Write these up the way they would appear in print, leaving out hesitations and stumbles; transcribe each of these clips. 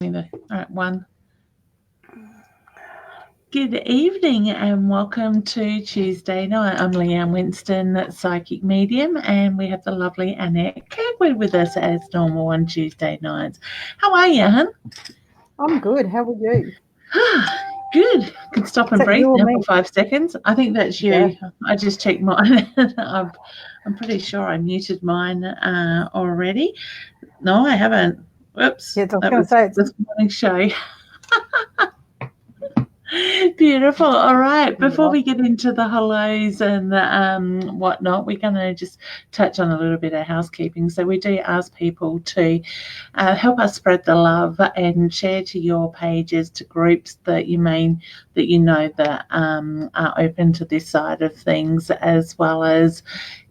All right, one. Good evening and welcome to Tuesday night. I'm Leanne Winston, psychic medium, and we have the lovely Annet Kirkwood with us as normal on Tuesday nights. How are you, hun? I'm good. How are you? Good. Can stop and Is that breathe you or now me? for 5 seconds. I think that's you. Yeah. I just checked mine. I'm pretty sure I muted mine already. No, I haven't. Whoops. Yes, I was That going was to say it's this morning's show. Beautiful. All right. Before we get into the hellos and the whatnot, we're going to just touch on a little bit of housekeeping. So we do ask people to help us spread the love and share to your pages, to groups that you know that are open to this side of things, as well as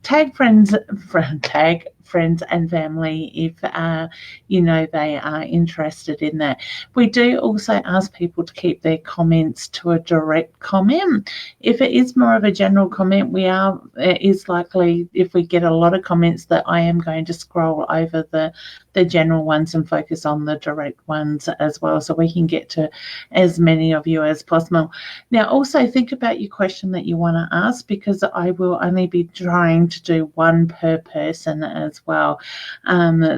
tag friends and family if you know they are interested in that. We do also ask people to keep their comments to a direct comment. If it is more of a general comment, it is likely, if we get a lot of comments, that I am going to scroll over the general ones and focus on the direct ones as well, so we can get to as many of you as possible. Now, also think about your question that you want to ask, because I will only be trying to do one per person as well.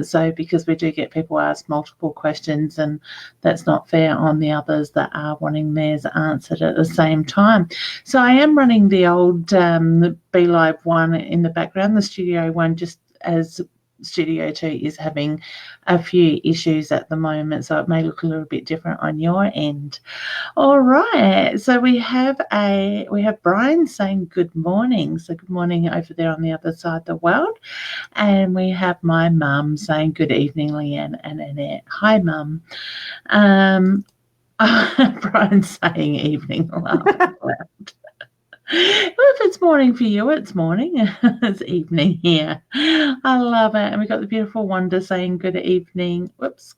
So because we do get people ask multiple questions, and that's not fair on the others that are wanting theirs answered at the same time. So I am running the old Be Live one in the background, the studio one, just as Studio 2 is having a few issues at the moment, so it may look a little bit different on your end. All right, so we have Brian saying good morning. So good morning over there on the other side of the world. And we have my mum saying good evening, Leanne and Annette. Hi, mum. Brian saying evening. Well, if it's morning for you, it's morning. It's evening here. I love it. And we've got the beautiful Wanda saying good evening. Whoops.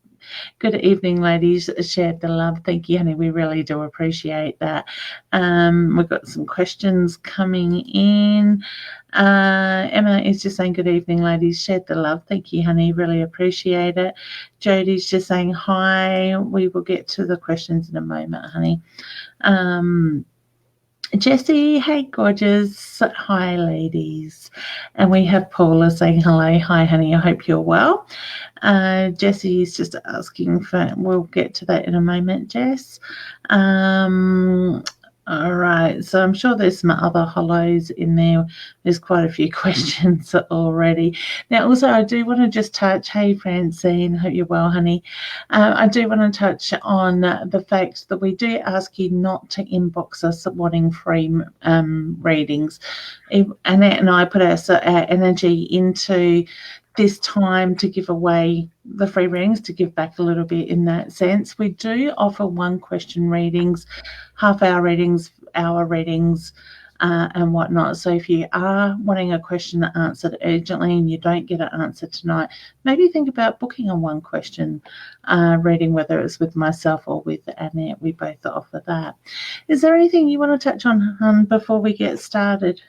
Good evening, ladies. Shared the love. Thank you, honey. We really do appreciate that. We've got some questions coming in. Emma is just saying good evening, ladies. Shared the love. Thank you, honey. Really appreciate it. Jody's just saying hi. We will get to the questions in a moment, honey. Jessie, hey, gorgeous. Hi, ladies. And we have Paula saying hello. Hi, honey. I hope you're well. Jessie is just asking we'll get to that in a moment, Jess. All right, so I'm sure there's some other hellos in there. There's quite a few questions already. Now, also, I do want to just touch, hey, Francine, hope you're well, honey. I do want to touch on the fact that we do ask you not to inbox us wanting free readings. Annette and I put our energy into this time to give away the free readings, to give back a little bit in that sense. We do offer 1-question readings, half-hour readings, hour readings, and whatnot. So if you are wanting a question answered urgently and you don't get an answer tonight, maybe think about booking a 1-question reading, whether it's with myself or with Annette. We both offer that. Is there anything you want to touch on before we get started?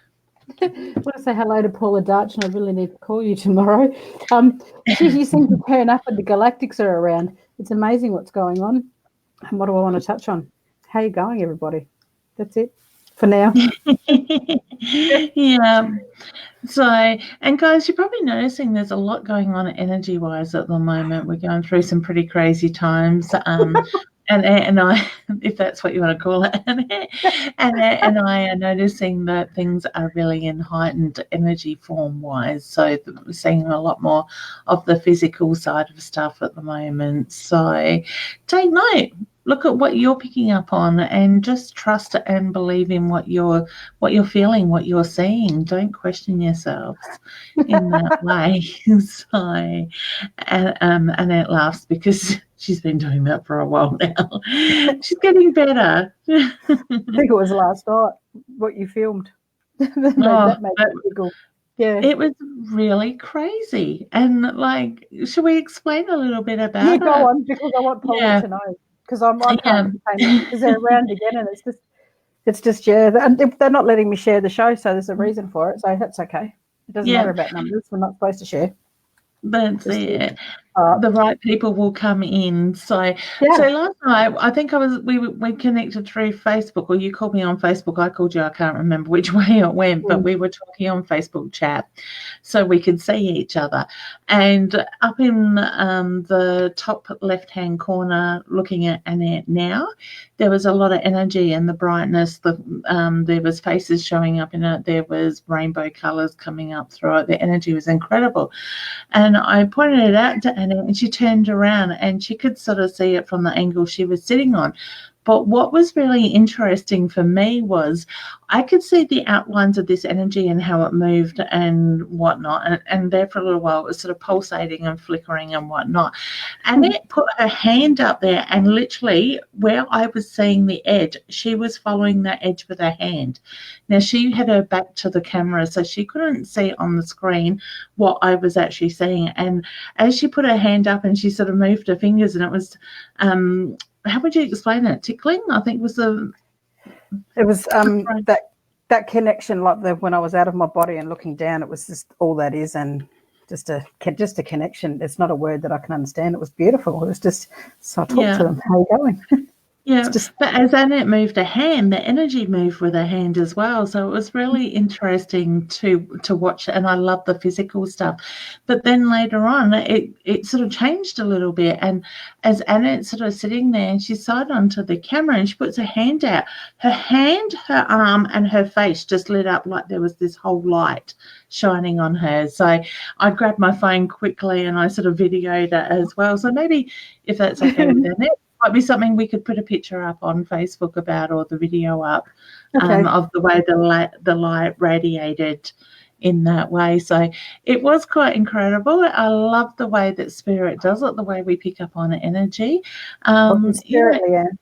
I want to say hello to Paula Dutch, and I really need to call you tomorrow. You seem to turn up when the galactics are around. It's amazing what's going on. And what do I want to touch on? How are you going, everybody? That's it for now. Yeah. So, and guys, you're probably noticing there's a lot going on energy-wise at the moment. We're going through some pretty crazy times. And I, if that's what you want to call it, and I are noticing that things are really in heightened energy form-wise. So we're seeing a lot more of the physical side of stuff at the moment. So take note. Look at what you're picking up on, and just trust and believe in what you're feeling, what you're seeing. Don't question yourselves in that way. So, Annette laughs because she's been doing that for a while now. She's getting better. I think it was last night what you filmed. that made me giggle. Yeah. It was really crazy. And should we explain a little bit about it? Yeah, go on, because I want Paula to know. Because I can't because they're around again, and it's just and they're not letting me share the show, so there's a reason for it. So that's okay. It doesn't matter about numbers. We're not supposed to share. That's it. the right people will come in. So last night, I think we connected through Facebook, or you called me on Facebook. I called you. I can't remember which way it went, but we were talking on Facebook chat, so we could see each other. And up in the top left-hand corner, looking at Annette now, there was a lot of energy and the brightness. There was faces showing up in it. There was rainbow colours coming up through it. The energy was incredible. And I pointed it out to Annet, and she turned around and she could sort of see it from the angle she was sitting on. But what was really interesting for me was I could see the outlines of this energy and how it moved and whatnot. And there for a little while, it was sort of pulsating and flickering and whatnot. And it put her hand up there, and literally where I was seeing the edge, she was following that edge with her hand. Now, she had her back to the camera, so she couldn't see on the screen what I was actually seeing. And as she put her hand up and she sort of moved her fingers, and it was how would you explain it? Tickling, I think was the. It was that connection, like when I was out of my body and looking down. It was just all that is, and just a connection. It's not a word that I can understand. It was beautiful. It was just so I talked to them. How are you going? Yeah, but as Annet moved her hand, the energy moved with her hand as well. So it was really interesting to watch, and I love the physical stuff. But then later on, it sort of changed a little bit. And as Annet's sort of sitting there, and she signed onto the camera, and she puts her hand out. Her hand, her arm, and her face just lit up like there was this whole light shining on her. So I grabbed my phone quickly, and I sort of videoed it as well. So maybe if that's okay with Annette, might be something we could put a picture up on Facebook about, or the video up of the way the light radiated in that way. So it was quite incredible. I love the way that Spirit does it, the way we pick up on energy. Spirit, Leanne.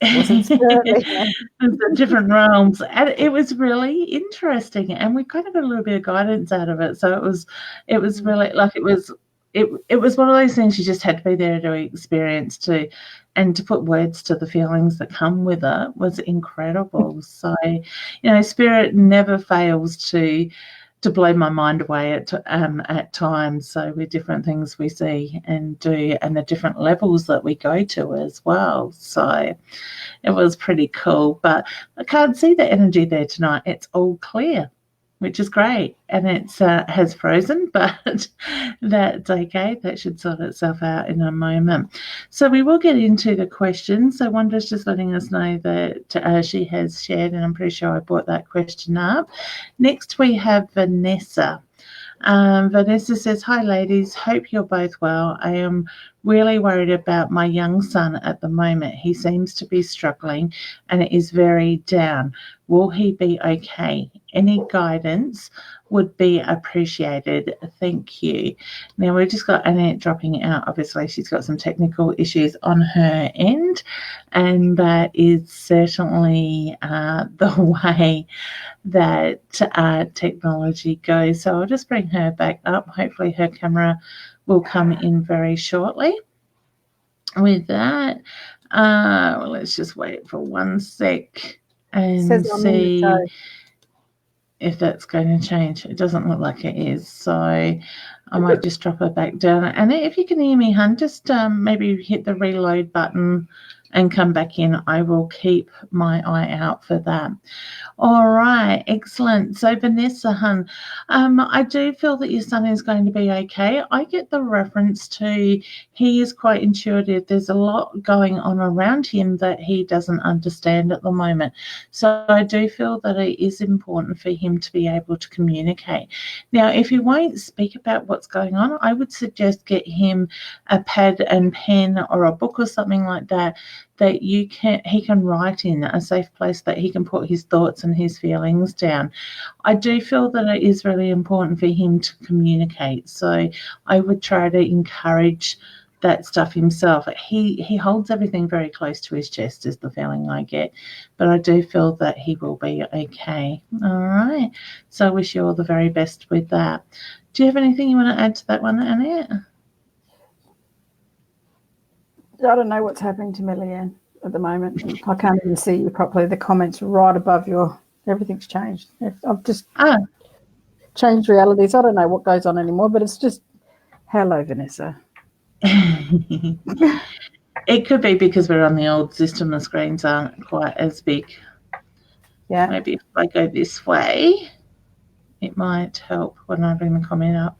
The different realms, and it was really interesting, and we kind of got a little bit of guidance out of it. So it was really like it was one of those things you just had to be there to experience and to put words to the feelings that come with it was incredible. So, Spirit never fails to blow my mind away at times. So with different things we see and do, and the different levels that we go to as well. So it was pretty cool. But I can't see the energy there tonight. It's all clear, which is great, and it has frozen, but that's okay. That should sort itself out in a moment. So we will get into the questions. So Wanda's just letting us know that she has shared, and I'm pretty sure I brought that question up. Next we have Vanessa. Vanessa says, "Hi ladies, hope you're both well. I am really worried about my young son at the moment. He seems to be struggling and is very down. Will he be okay? Any guidance would be appreciated. Thank you." Now we've just got Annet dropping out. Obviously she's got some technical issues on her end, and that is certainly the way that technology goes. So I'll just bring her back up. Hopefully her camera will come in very shortly. With that, let's just wait for 1 sec and see if that's going to change. It doesn't look like it is, so I might just drop her back down. And if you can hear me, hun, just maybe hit the reload button and come back in. I will keep my eye out for that. All right, excellent. So Vanessa, hun, I do feel that your son is going to be okay. I get the reference to he is quite intuitive. There's a lot going on around him that he doesn't understand at the moment. So I do feel that it is important for him to be able to communicate. Now, if he won't speak about what's going on, I would suggest get him a pad and pen or a book or something like that he can write in, a safe place that he can put his thoughts and his feelings down. I do feel that it is really important for him to communicate. So I would try to encourage that stuff himself. He holds everything very close to his chest is the feeling I get. But I do feel that he will be okay. All right. So I wish you all the very best with that. Do you have anything you want to add to that one, Annet? I don't know what's happening to me, Leanne, at the moment. I can't even see you properly. The comments right above everything's changed. I've just changed realities. I don't know what goes on anymore, but it's just, hello, Vanessa. It could be because we're on the old system, the screens aren't quite as big. Yeah. Maybe if I go this way, it might help when I bring the comment up.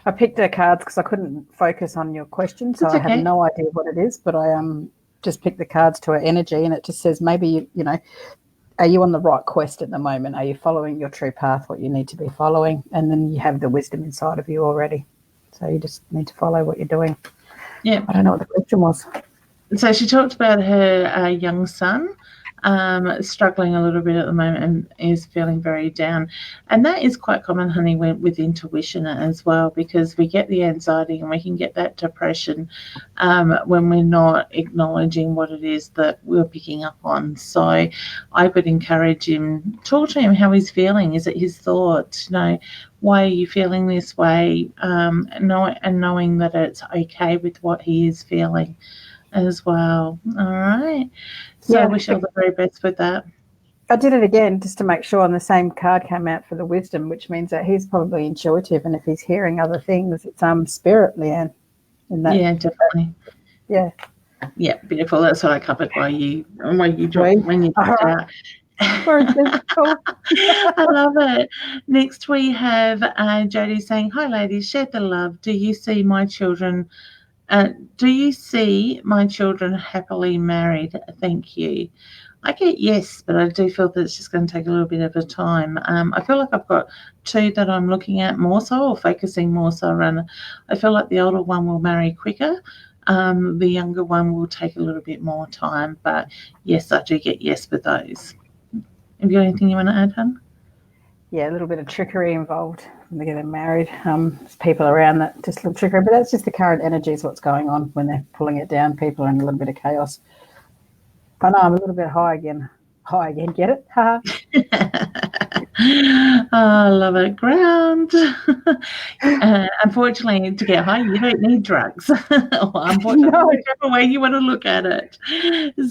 I picked the cards because I couldn't focus on your question, so I have no idea what it is, but I just picked the cards to her energy, and it just says maybe, you know, are you on the right quest at the moment? Are you following your true path, what you need to be following? And then you have the wisdom inside of you already. So you just need to follow what you're doing. Yeah. I don't know what the question was. So she talked about her young son struggling a little bit at the moment and is feeling very down. And that is quite common, honey, with intuition as well, because we get the anxiety and we can get that depression when we're not acknowledging what it is that we're picking up on. So I would encourage him, talk to him how he's feeling. Is it his thoughts? You know, why are you feeling this way? And knowing that it's okay with what he is feeling as well. All right. So I wish all the very best with that. I did it again just to make sure, and the same card came out for the wisdom, which means that he's probably intuitive, and if he's hearing other things, it's spirit, Leanne. Yeah, definitely. Yeah. Yeah, beautiful. That's what I covered when you dropped out. I love it. Next we have Jody saying, "Hi ladies, share the love. Do you see my children happily married? Thank you." I get yes, but I do feel that it's just going to take a little bit of a time. I feel like I've got two that I'm looking at more so, or focusing more so around. I feel like the older one will marry quicker. The younger one will take a little bit more time. But yes, I do get yes with those. Have you got anything you want to add, hon? Yeah, a little bit of trickery involved when they get married. There's people around that just look trickery, but that's just the current energy is what's going on when they're pulling it down. People are in a little bit of chaos. I know I'm a little bit high again. Get it? I love it. Ground. Unfortunately, to get high, you don't need drugs. Unfortunately, whichever way you want to look at it.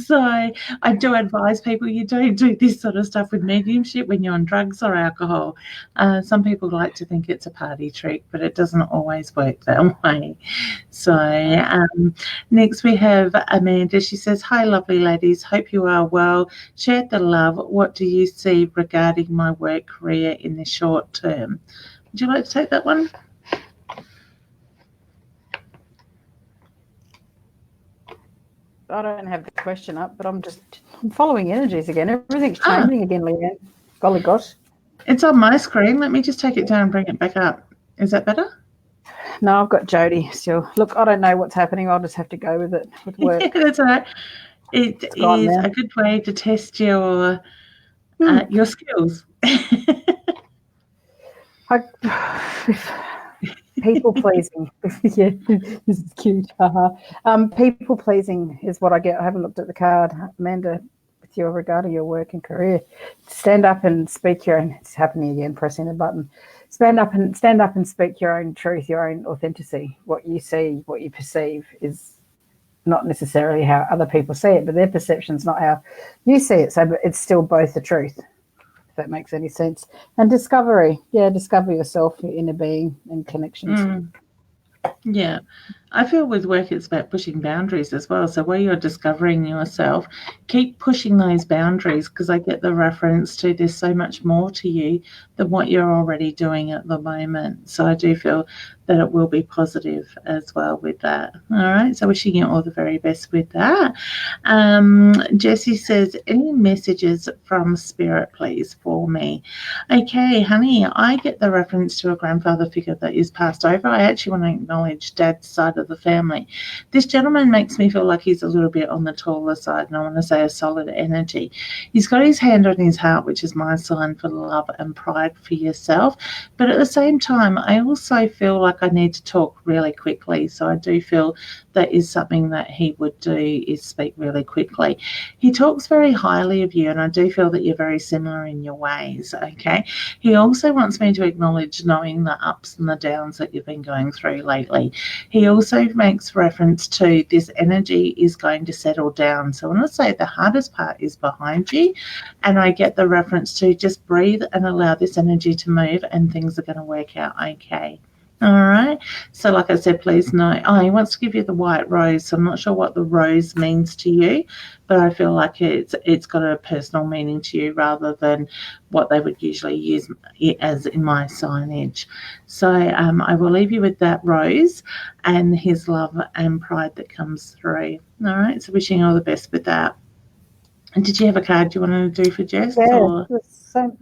So I do advise people you don't do this sort of stuff with mediumship when you're on drugs or alcohol. Some people like to think it's a party trick, but it doesn't always work that way. So next we have Amanda. She says, "Hi, lovely ladies. Hope you are well. Share the love. What do you see regarding my work career in the short term?" Would you like to take that one? I don't have the question up, but I'm following energies again. Everything's changing again, Leanne. Golly gosh. It's on my screen. Let me just take it down and bring it back up. Is that better? No, I've got Jody still. Look, I don't know what's happening. I'll just have to go with it with work. That's all right. It is a good way to test your skills. People pleasing. Yeah, this is cute. People pleasing is what I get. I haven't looked at the card, Amanda, with you regarding your work and career. Stand up and speak your own. It's happening again. Pressing the button. Stand up and speak your own truth, your own authenticity. What you see, what you perceive is not necessarily how other people see it, but their perception's not how you see it. So it's still both the truth, if that makes any sense. And discovery. Yeah, discover yourself, your inner being and connections. Yeah. I feel with work it's about pushing boundaries as well. So where you're discovering yourself, keep pushing those boundaries, because I get the reference to there's so much more to you than what you're already doing at the moment. So I do feel that it will be positive as well with that. All right. So wishing you all the very best with that. Jessie says, any messages from Spirit, please, for me? Okay, honey, I get the reference to a grandfather figure that is passed over. I actually want to acknowledge Dad's side of the family. This gentleman makes me feel like he's a little bit on the taller side, and I want to say a solid energy. He's got his hand on his heart, which is my sign for love and pride for yourself. But at the same time, I also feel like I need to talk really quickly. So I do feel that is something that he would do, is speak really quickly. He talks very highly of you, and I do feel that you're very similar in your ways, okay? He also wants me to acknowledge knowing the ups and the downs that you've been going through lately. He also makes reference to this energy is going to settle down. So when I say the hardest part is behind you, and I get the reference to just breathe and allow this energy to move, and things are going to work out okay. All right. So like I said, please note, he wants to give you the white rose. So I'm not sure what the rose means to you, but I feel like it's got a personal meaning to you rather than what they would usually use it as in my signage. So I will leave you with that rose and his love and pride that comes through. All right. So wishing you all the best with that. And did you have a card you wanted to do for Jess? Yeah, Or?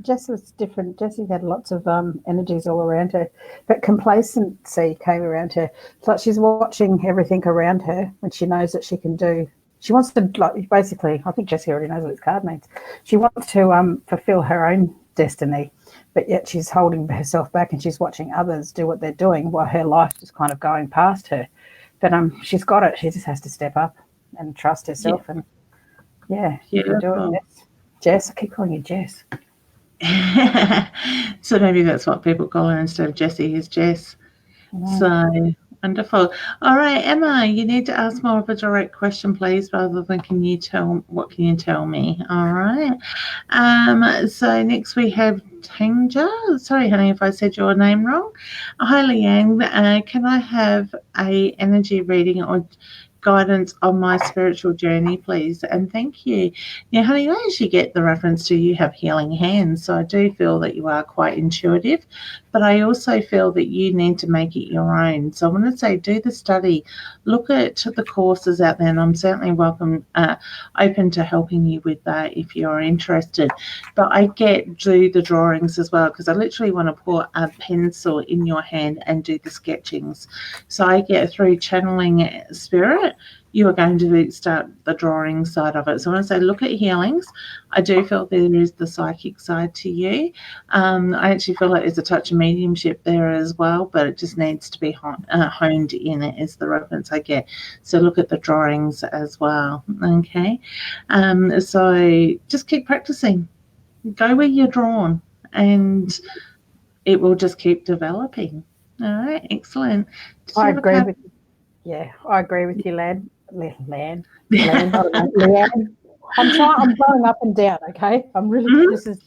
Jess was different. Jessie had lots of energies all around her, but complacency came around her. It's like she's watching everything around her when she knows that she can do. She wants to, like, basically, I think Jessie already knows what this card means. She wants to fulfill her own destiny, but yet she's holding herself back and she's watching others do what they're doing while her life is kind of going past her. But she's got it. She just has to step up and trust herself and you can do it, Jess. I keep calling you Jess. So maybe that's what people call her instead of Jessie is Jess. So wonderful. All right, Emma, you need to ask more of a direct question, please, rather than what can you tell me? All right. So next we have Tanja. Sorry, honey, if I said your name wrong. Hi, Leanne. Can I have a energy reading or guidance on my spiritual journey, please? And thank you. Now, honey, I actually get the reference to you have healing hands, so I do feel that you are quite intuitive, but I also feel that you need to make it your own. So I want to say do the study, look at the courses out there, and I'm certainly open to helping you with that if you're interested. But I do the drawings as well, because I literally want to put a pencil in your hand and do the sketchings. So I get through channeling spirit, you are going to start the drawing side of it. So when I say look at healings, I do feel there is the psychic side to you. I actually feel like there's a touch of mediumship there as well, but it just needs to be honed in. It is the reference I get. So look at the drawings as well. Okay. So just keep practicing. Go where you're drawn, and it will just keep developing. All right. Excellent. I agree with you. Yeah, I agree with you, Leanne. Leanne. I'm going up and down. Okay, I'm really. Mm-hmm. This is.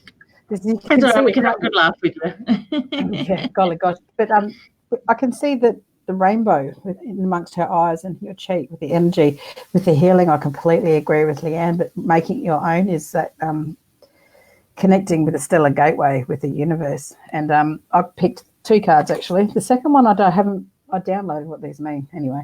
It's all right. We can have a good laugh with you. Yeah, golly gosh. But I can see that the rainbow amongst her eyes and your cheek with the energy, with the healing. I completely agree with Leanne. But making it your own is that connecting with the stellar gateway with the universe. And I picked 2 cards actually. The second one I downloaded what these mean anyway.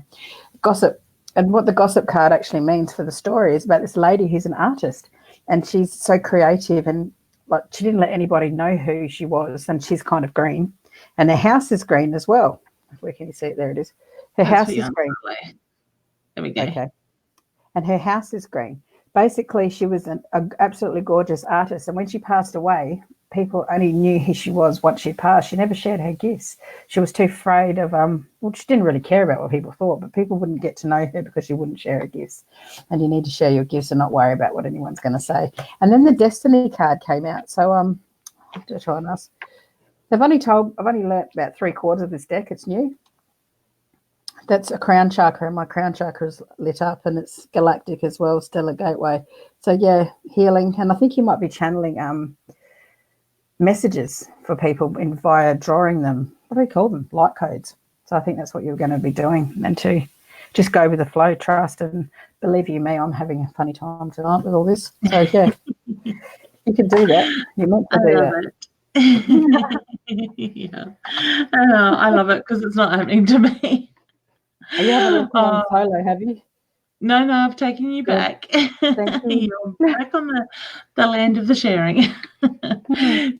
Gossip. And what the gossip card actually means for the story is about this lady who's an artist, and she's so creative, and like she didn't let anybody know who she was, and she's kind of green. And her house is green as well. Where can you see it? There it is. Her house is green. There we go. Okay. And her house is green. Basically, she was an absolutely gorgeous artist, and when she passed away, people only knew who she was once she passed. She never shared her gifts. She was too afraid of, she didn't really care about what people thought, but people wouldn't get to know her because she wouldn't share her gifts. And you need to share your gifts and not worry about what anyone's going to say. And then the Destiny card came out. So I'll try and ask. I've only learnt about 3/4 of this deck. It's new. That's a crown chakra, and my crown chakra is lit up, and it's galactic as well, stellar gateway. So yeah, healing. And I think you might be channeling messages for people via drawing them. What do we call them? Light codes. So I think that's what you're going to be doing, and to just go with the flow, trust, and believe you me, I'm having a funny time tonight with all this. So yeah, you can do that. You're meant to do that. Yeah, I love it because it's not happening to me. You haven't gone solo, have you? No, I've taken you back. Thank you. You're back on the land of the sharing.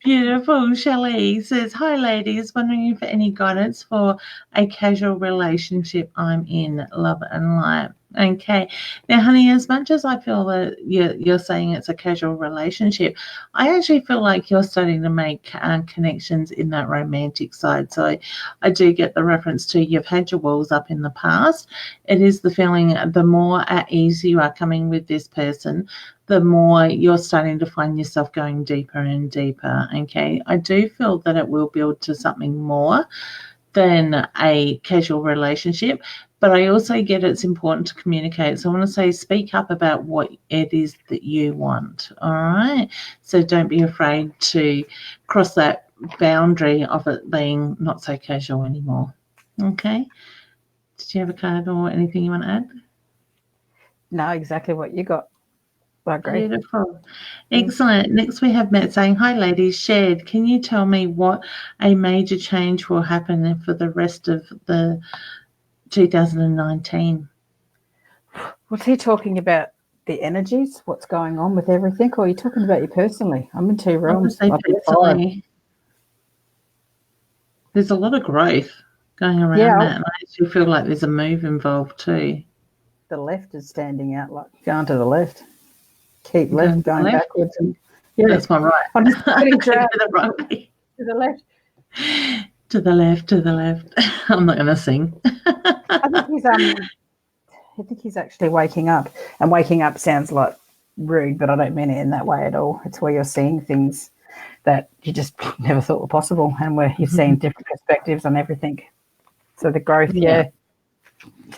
Beautiful. Shelley says, hi, ladies. Wondering for any guidance for a casual relationship I'm in, love and light. Okay. Now, honey, as much as I feel that you're saying it's a casual relationship, I actually feel like you're starting to make connections in that romantic side. So I do get the reference to you've had your walls up in the past. It is the feeling the more at ease you are coming with this person, the more you're starting to find yourself going deeper and deeper. Okay. I do feel that it will build to something more than a casual relationship. But I also get it's important to communicate. So I want to say speak up about what it is that you want, all right? So don't be afraid to cross that boundary of it being not so casual anymore. Okay. Did you have a card or anything you want to add? No, exactly what you got. I agree. Beautiful. Excellent. Next we have Matt saying, hi ladies, shared. Can you tell me what a major change will happen for the rest of the 2019? Was he talking about the energies, what's going on with everything, or are you talking about you personally? I'm in two realms. Personally, there's a lot of growth going around that, and I actually feel like there's a move involved too. The left is standing out, like going to the left. Keep left, going backwards. And, that's my right. I'm just getting dragged the right way. To the left. To the left, to the left. I'm not going to sing. I think he's actually waking up. And waking up sounds like rude, but I don't mean it in that way at all. It's where you're seeing things that you just never thought were possible, and where you've seen different perspectives on everything. So the growth,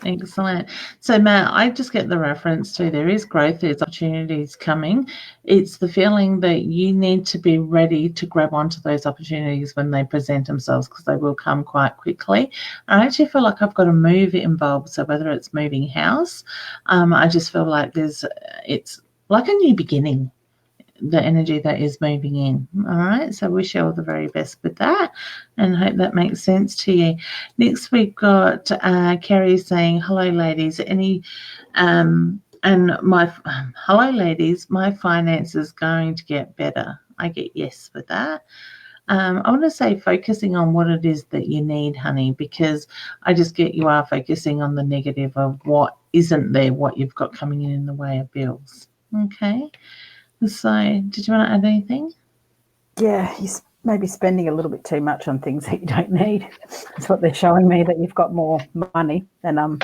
Excellent. So, Matt, I just get the reference to there is growth, there's opportunities coming. It's the feeling that you need to be ready to grab onto those opportunities when they present themselves, because they will come quite quickly. I actually feel like I've got a move involved. So whether it's moving house, I just feel like it's like a new beginning, the energy that is moving in. All right, so wish you all the very best with that, and hope that makes sense to you. Next we've got Kerry saying, hello ladies, hello ladies, my finance is going to get better. I get yes with that. I want to say focusing on what it is that you need, honey, because I just get you are focusing on the negative of what isn't there, what you've got coming in the way of bills. Okay. So, did you want to add anything? Yeah, he's maybe spending a little bit too much on things that you don't need. That's what they're showing me, that you've got more money than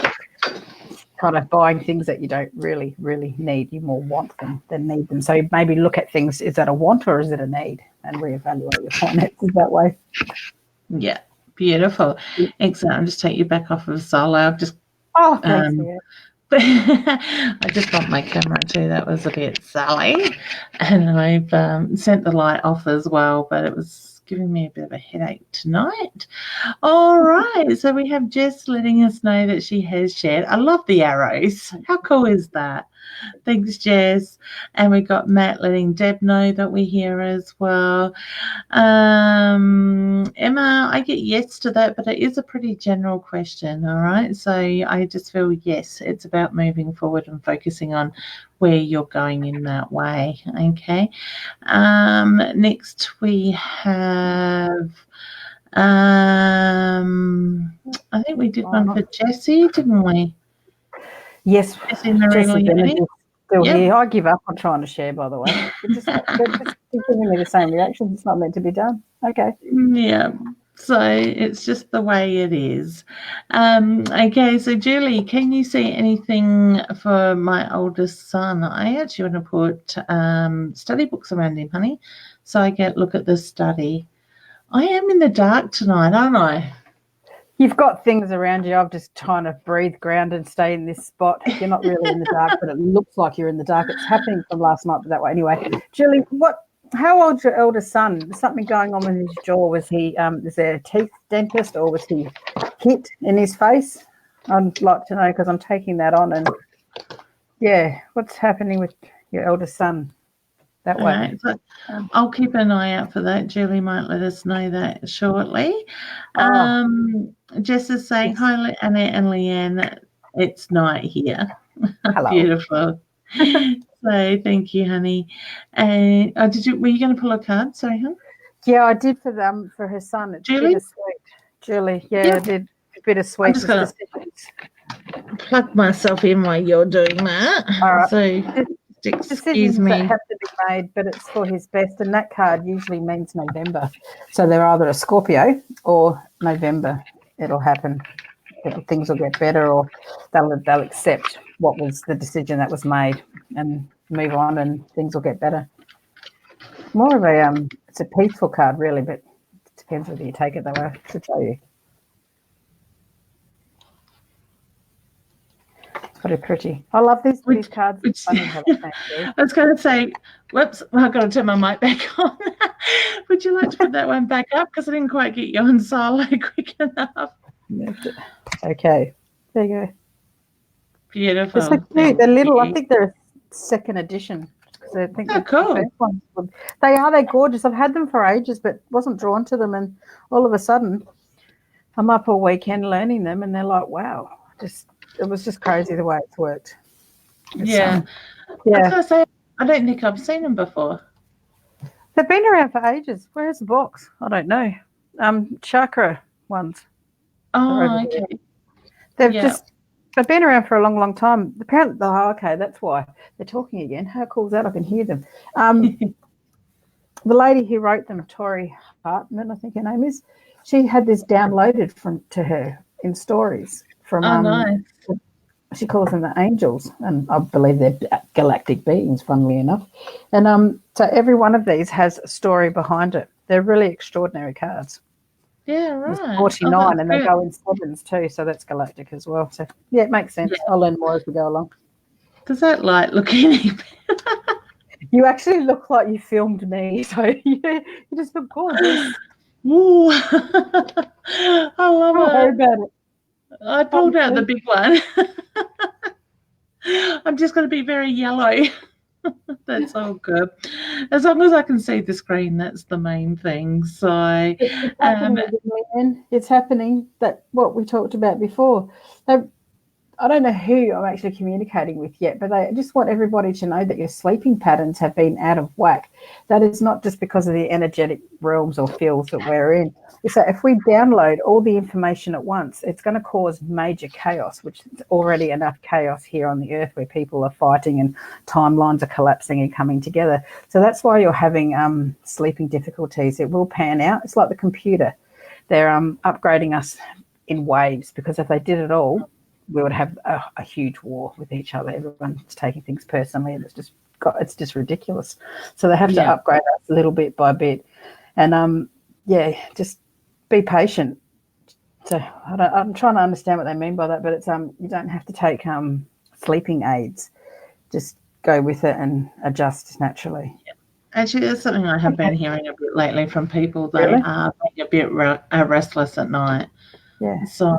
kind of buying things that you don't really, really need. You more want them than need them. So maybe look at things, is that a want or is it a need? And reevaluate your finances that way. Yeah, beautiful. Excellent. I'll just take you back off of solo. I've just thanks, I just bumped my camera too. That was a bit silly. And I've sent the light off as well, but it was giving me a bit of a headache tonight. All right. So we have Jess letting us know that she has shared. I love the arrows. How cool is that? Thanks, Jess. And we got Matt letting Deb know that we're here as well. Emma, I get yes to that, but it is a pretty general question, all right? So I just feel yes, it's about moving forward and focusing on where you're going in that way, okay? Next we have, I think we did one for Jessie, didn't we? Yes, Jessie still here. I give up on trying to share, by the way. They're just giving me the same reactions. It's not meant to be done. Okay. Yeah. So it's just the way it is. Okay, so Julie, can you see anything for my oldest son? I actually want to put study books around him, honey, so I get look at the study. I am in the dark tonight, aren't I? You've got things around you. I'm just trying to breathe, ground, and stay in this spot. You're not really in the dark, but it looks like you're in the dark. It's happening from last night, but that way. Anyway, Julie, how old's your eldest son? Is something going on with his jaw? Was he, is there a teeth dentist, or was he hit in his face? I'd like to know, because I'm taking that on. And, yeah, what's happening with your eldest son that way? Right, so I'll keep an eye out for that. Julie might let us know that shortly. Jess is saying, hi, Annet and Leanne. It's night here. Hello. Beautiful. So thank you, honey. And were you going to pull a card? Sorry, hon? Yeah, I did for her son. It's Julie? bittersweet. Julie, yeah, I did. Bittersweet. I'm just going to plug myself in while you're doing that. All right. So excuse me. That have to be made, but it's for his best, and that card usually means November. So they're either a Scorpio or November. It'll happen. Things will get better, or they'll accept what was the decision that was made and move on, and things will get better. More of a it's a peaceful card, really, but it depends whether you take it that way. To tell you, Pretty pretty. I love these cards. Which, Funny how they came through. I was going to say, whoops, I've got to turn my mic back on. Would you like to put that one back up? Because I didn't quite get you on solo quick enough. Okay, there you go. Beautiful. They're so cute. They're little. I think they're a second edition. I think cool. The first ones. They're gorgeous. I've had them for ages, but wasn't drawn to them. And all of a sudden, I'm up all weekend learning them, and they're like, wow. It was just crazy the way it's worked. Yeah. I was going to say, I don't think I've seen them before. They've been around for ages. Where's the box? I don't know. Chakra ones. Oh, okay. They've been around for a long, long time. Apparently, okay, that's why they're talking again. How cool is that? I can hear them. The lady who wrote them, Tori Hartman, I think her name is, she had this downloaded to her in stories from. Nice. She calls them the angels, and I believe they're galactic beings, funnily enough. And so every one of these has a story behind it. They're really extraordinary cards. Yeah, right. There's 49, and they go in sevens too, so that's galactic as well. So yeah, it makes sense. Yeah. I'll learn more as we go along. Does that light look any better? You actually look like you filmed me, so you just look gorgeous. Ooh. I love it. Worry about it. I pulled out the big one. I'm just going to be very yellow. That's all good. As long as I can see the screen, that's the main thing. So it's happening that what we talked about before. I don't know who I'm actually communicating with yet, but I just want everybody to know that your sleeping patterns have been out of whack. That is not just because of the energetic realms or fields that we're in. So if we download all the information at once, it's going to cause major chaos, which is already enough chaos here on the earth where people are fighting and timelines are collapsing and coming together. So that's why you're having sleeping difficulties. It will pan out. It's like the computer. They're upgrading us in waves, because if they did it all, we would have a huge war with each other. Everyone's taking things personally, and it's just ridiculous. So they have to upgrade us little bit by bit, and just be patient. So I'm trying to understand what they mean by that, but it's you don't have to take sleeping aids. Just go with it and adjust naturally. Actually, that's something I have been hearing a bit lately from people. They are being a bit restless at night. Yeah. So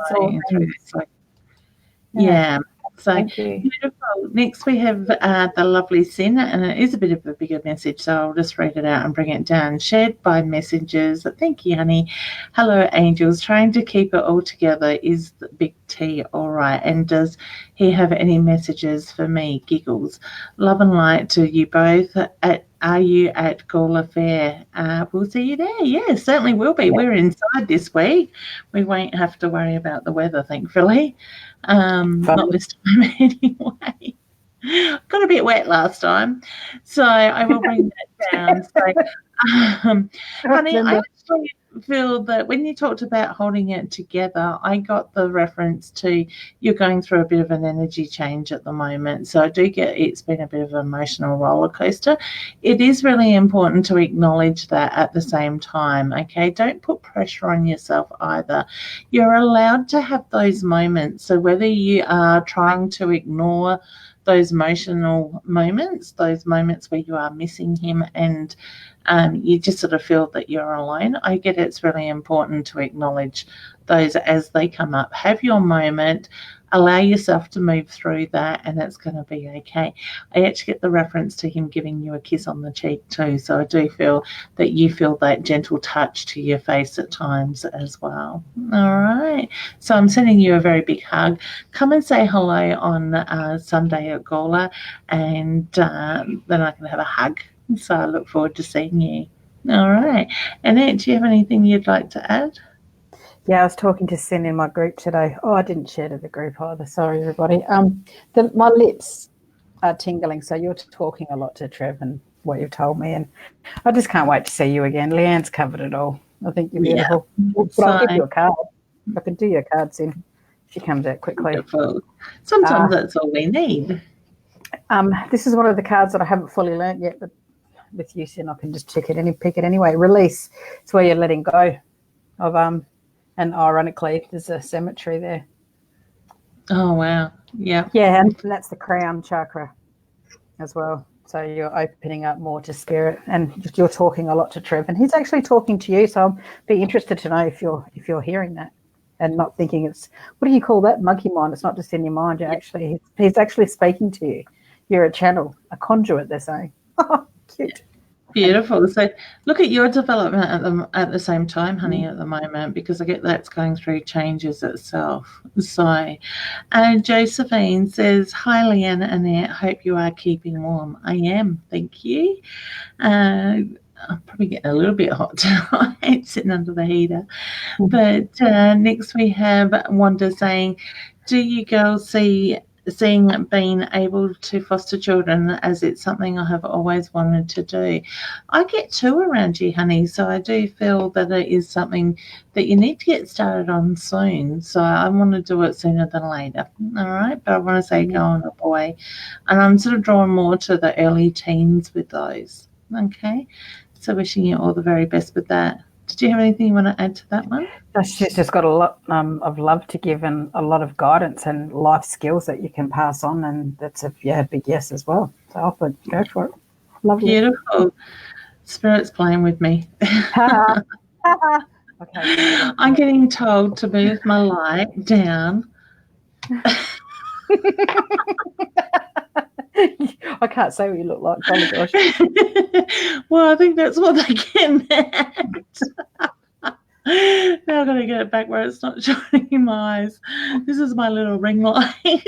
yeah. So beautiful. Next we have the lovely Sin, and it is a bit of a bigger message, so I'll just read it out and bring it down. Shared by messengers. Thank you, honey. Hello, angels. Trying to keep it all together. Is the big T all right? And does he have any messages for me? Giggles. Love and light to you both. Are you at Gawler Fair? We'll see you there. Yeah, certainly will be. We're inside this week. We won't have to worry about the weather, thankfully. Not this time anyway. Got a bit wet last time, so I will bring that down. So, honey, I actually feel that when you talked about holding it together, I got the reference to you're going through a bit of an energy change at the moment. So I do get it's been a bit of an emotional roller coaster. It is really important to acknowledge that at the same time, okay? Don't put pressure on yourself either. You're allowed to have those moments. So whether you are trying to ignore those emotional moments, those moments where you are missing him and you just sort of feel that you're alone, I get it's really important to acknowledge those as they come up. Have your moment, allow yourself to move through that, and it's going to be okay. I actually get the reference to him giving you a kiss on the cheek too, so I do feel that you feel that gentle touch to your face at times as well. All right, so I'm sending you a very big hug. Come and say hello on Sunday at Gawler, and then I can have a hug. So I look forward to seeing you. All right. Annet, do you have anything you'd like to add? Yeah, I was talking to Sin in my group today. Oh, I didn't share to the group either. Sorry, everybody. My lips are tingling, so you're talking a lot to Trev and what you've told me, and I just can't wait to see you again. Leanne's covered it all. I think you're beautiful. But I'll give you a card. I can do your card, Sin. She comes out quickly. Beautiful. Sometimes that's all we need. This is one of the cards that I haven't fully learnt yet, but with you, Sin, I can just pick it anyway. Release. It's where you're letting go of and ironically, there's a cemetery there. Oh, wow. Yeah. Yeah, and that's the crown chakra as well. So you're opening up more to spirit, and you're talking a lot to Trev, and he's actually talking to you. So I'll be interested to know if you're hearing that and not thinking it's, what do you call that, monkey mind? It's not just in your mind. You're actually, he's actually speaking to you. You're a channel, a conduit, they're saying. Cute. Beautiful. So look at your development at the same time, honey, at the moment, because I get that's going through changes itself. So, and Josephine says, "Hi, Leanne and Annette. Hope you are keeping warm. I am. Thank you. I'm probably getting a little bit hot tonight, sitting under the heater. But next we have Wanda saying, do you girls seeing being able to foster children as it's something I have always wanted to do? I get two around you, honey, so I do feel that it is something that you need to get started on soon. So I want to do it sooner than later. All right, but I want to say go on a boy, and I'm sort of drawn more to the early teens with those. Okay, so wishing you all the very best with that. Did you have anything you want to add to that one? She's just got a lot of love to give and a lot of guidance and life skills that you can pass on, and that's a big yes as well. So I'll go for it. Lovely. Beautiful. Spirit's playing with me. Okay. I'm getting told to move my light down. I can't say what you look like. Oh my gosh. Well, I think that's what they're getting at. Now I've got to get it back where it's not shining in my eyes. This is my little ring light. I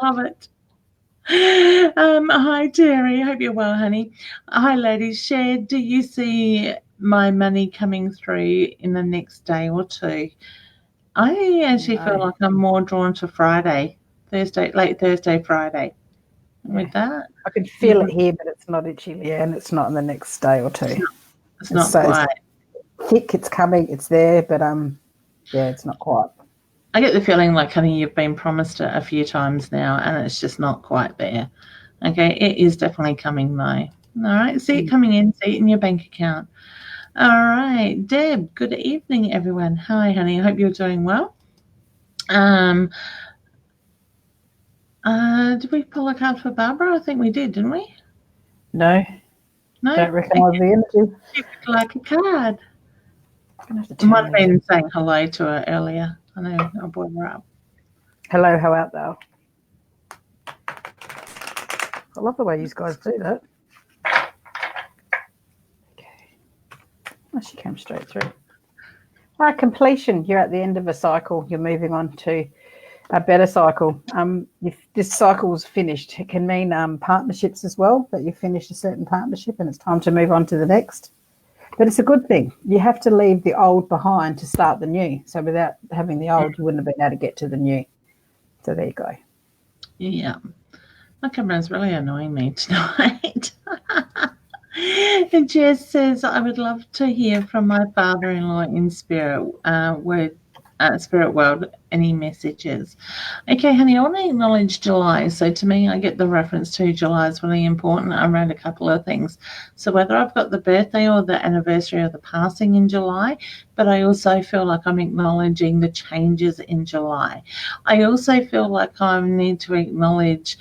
love it. Hi, Terry. Hope you're well, honey. Hi, ladies. Cher, do you see my money coming through in the next day or two? I actually feel like I'm more drawn to Friday, late Thursday, Friday. With that, I can feel it here, but it's not itchy, and it's not in the next day or two. It's not quite thick. It's coming. It's there, but it's not quite. I get the feeling like, honey, you've been promised it a few times now, and it's just not quite there. Okay, it is definitely coming though. All right, see it coming in, see it in your bank account. All right, Deb, good evening, everyone. Hi, honey, I hope you're doing well. Did we pull a card for Barbara? I think we did, didn't we? No. Don't recognise the energy. She looked like a card. I might have been saying hello to her earlier. I know, I brought her up. Hello, how art thou? I love the way you guys do that. Okay. Oh, she came straight through. Completion. You're at the end of a cycle. You're moving on to a better cycle. If this cycle's finished, it can mean partnerships as well, that you've finished a certain partnership and it's time to move on to the next. But it's a good thing. You have to leave the old behind to start the new. So without having the old, you wouldn't have been able to get to the new. So there you go. Yeah. My camera's really annoying me tonight. And Jess says, I would love to hear from my father-in-law in spirit world, any messages. Okay, honey, I want to acknowledge July. So to me, I get the reference to July is really important around a couple of things. So whether I've got the birthday or the anniversary of the passing in July, but I also feel like I'm acknowledging the changes in July. I also feel like I need to acknowledge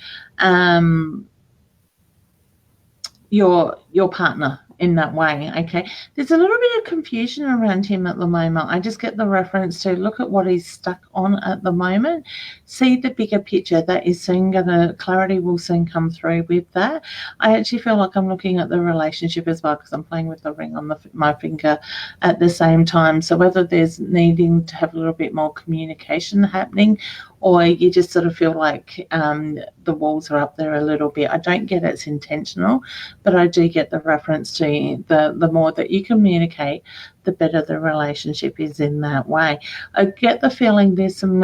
your partner in that way. Okay, there's a little bit of confusion around him at the moment. I just get the reference to look at what he's stuck on at the moment, see the bigger picture. That is soon clarity will soon come through with that. I actually feel like I'm looking at the relationship as well, because I'm playing with the ring on my finger at the same time. So whether there's needing to have a little bit more communication happening, or you just sort of feel like the walls are up there a little bit. I don't get it's intentional, but I do get the reference to the more that you communicate, the better the relationship is in that way. I get the feeling there's some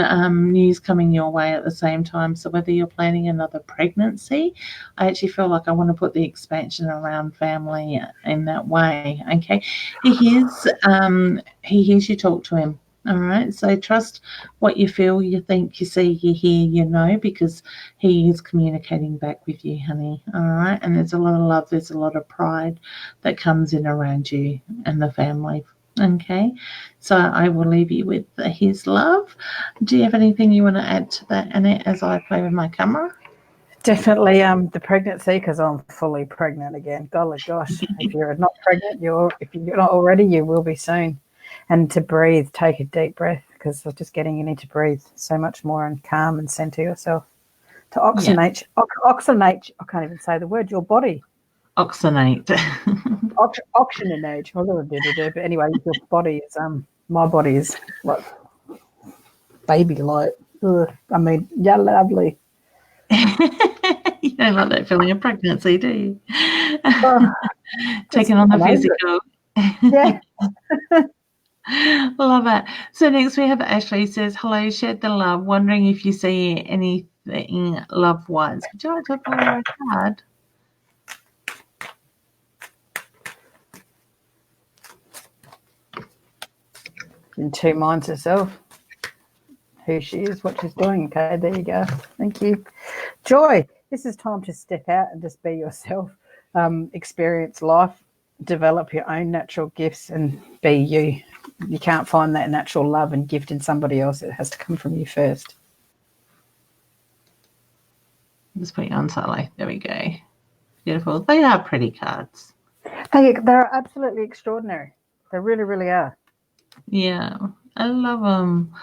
news coming your way at the same time. So whether you're planning another pregnancy, I actually feel like I want to put the expansion around family in that way. Okay, he hears you talk to him. All right, so trust what you feel, you think, you see, you hear, you know, because he is communicating back with you, honey. All right, and there's a lot of love, there's a lot of pride that comes in around you and the family. Okay, so I will leave you with his love. Do you have anything you want to add to that, Annette, as I play with my camera? Definitely the pregnancy, because I'm fully pregnant again. Golly gosh, if you're not pregnant, if you're not already, you will be soon. And to breathe, take a deep breath, because just getting you need to breathe so much more and calm and center yourself. To oxygenate, oxygenate, I can't even say the word, your body. Oxygenate. Oxygenate. But anyway, your body is, my body is like baby light. I mean, yeah, lovely. You don't like that feeling of pregnancy, do you? Oh, Taking on the physical. Yeah. Love it. So next we have Ashley says, hello, shared the love. Wondering if you see anything love-wise. Would you like to pull a card? In two minds herself. Who she is, what she's doing. Okay, there you go. Thank you. Joy. This is time to step out and just be yourself. Experience life. Develop your own natural gifts and be you. You can't find that natural love and gift in somebody else. It has to come from you first. Just put you on slightly. There we go. Beautiful. They are pretty cards. They're absolutely extraordinary. They really, really are. Yeah, I love them.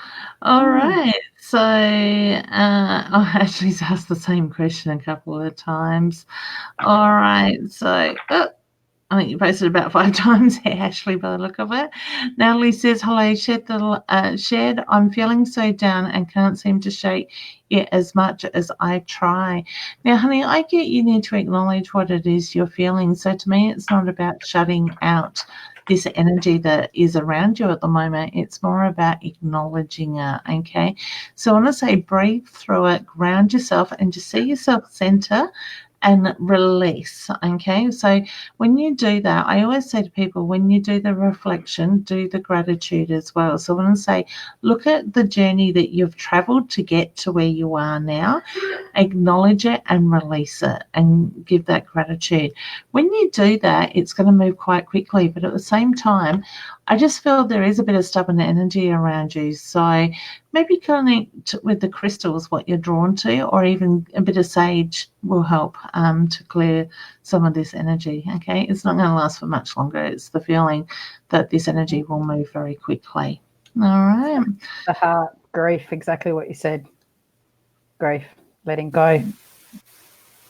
All right. So I actually asked the same question a couple of times. All right. So I think you posted about 5 times here, Ashley, by the look of it. Natalie says, hello, Shed. I'm feeling so down and can't seem to shake it as much as I try. Now, honey, I get you need to acknowledge what it is you're feeling. So to me, it's not about shutting out this energy that is around you at the moment. It's more about acknowledging it, okay? So I want to say breathe through it, ground yourself, and just see yourself center and release, okay? So when you do that, I always say to people, when you do the reflection, do the gratitude as well. So I want to say, look at the journey that you've traveled to get to where you are now, acknowledge it and release it and give that gratitude. When you do that, it's going to move quite quickly, but at the same time, I just feel there is a bit of stubborn energy around you. So maybe connect with the crystals, what you're drawn to, or even a bit of sage will help to clear some of this energy, okay? It's not going to last for much longer. It's the feeling that this energy will move very quickly. All right. The heart, grief, exactly what you said. Grief, letting go.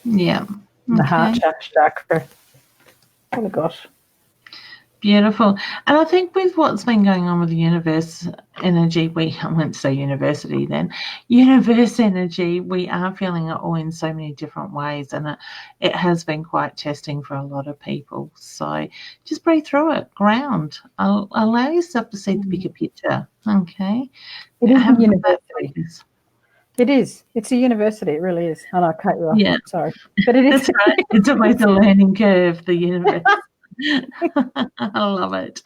Yeah. Okay. The heart chakra. Oh my gosh. Beautiful. And I think with what's been going on with the universe energy, I won't say university then, universe energy, we are feeling it all in so many different ways, and it has been quite testing for a lot of people. So just breathe through it, ground, allow yourself to see the bigger picture, okay? It is a university. It is. It's a university. It really is. And I cut you off. Yeah. Sorry. But it is. That's right. It's always a learning curve, the universe. I love it.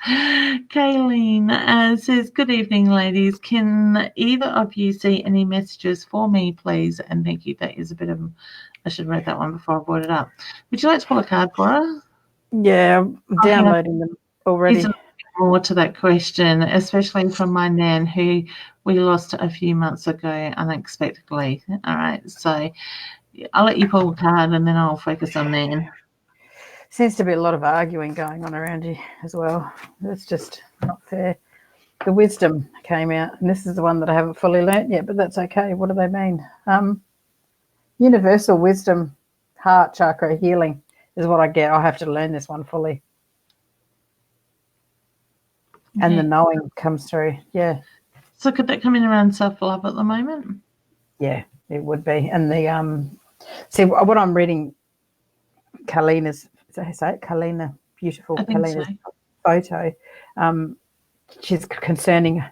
Kayleen says, good evening, ladies. Can either of you see any messages for me, please? And thank you. That is a bit of, I should have read that one before I brought it up. Would you like to pull a card for her? Yeah, I'm downloading them already. There's a bit more to that question, especially from my nan who we lost a few months ago unexpectedly. All right. So I'll let you pull a card and then I'll focus on nan. Seems to be a lot of arguing going on around you as well. It's just not fair. The wisdom came out, and this is the one that I haven't fully learnt yet, but that's okay. What do they mean? Universal wisdom, heart chakra, healing is what I get. I have to learn this one fully. Okay. And the knowing comes through, yeah. So could that come in around self-love at the moment? Yeah, it would be. And the see what I'm reading, Kalina's, say it, Kalina, beautiful Kalina's photo. She's concerning.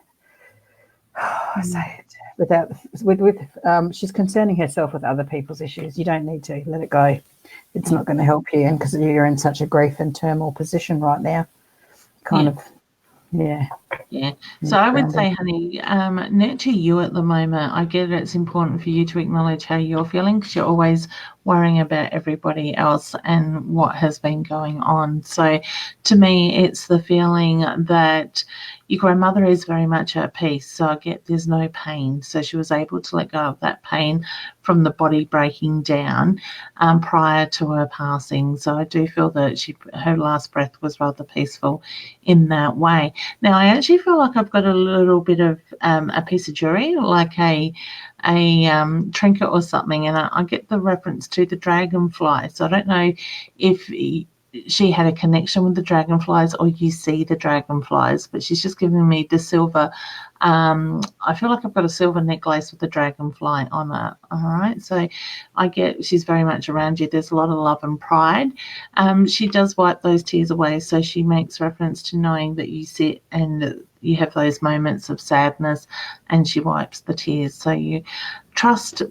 I say it she's concerning herself with other people's issues. You don't need to let it go. It's not going to help you, and because you're in such a grief and turmoil position right now, Yeah. So I would say, honey, nurture you at the moment. I get it's important for you to acknowledge how you're feeling because you're always worrying about everybody else and what has been going on. So to me, it's the feeling that your grandmother is very much at peace. So I get there's no pain. So she was able to let go of that pain from the body breaking down prior to her passing. So I do feel that her last breath was rather peaceful in that way. Now, I actually feel like I've got a little bit of a piece of jewelry, like a trinket or something, and I get the reference to the dragonfly. So I don't know if she had a connection with the dragonflies or you see the dragonflies, but she's just giving me the silver. I feel like I've got a silver necklace with the dragonfly on it. All right, so I get she's very much around you. There's a lot of love and pride. She does wipe those tears away, so she makes reference to knowing that you sit and you have those moments of sadness, and she wipes the tears. So you trust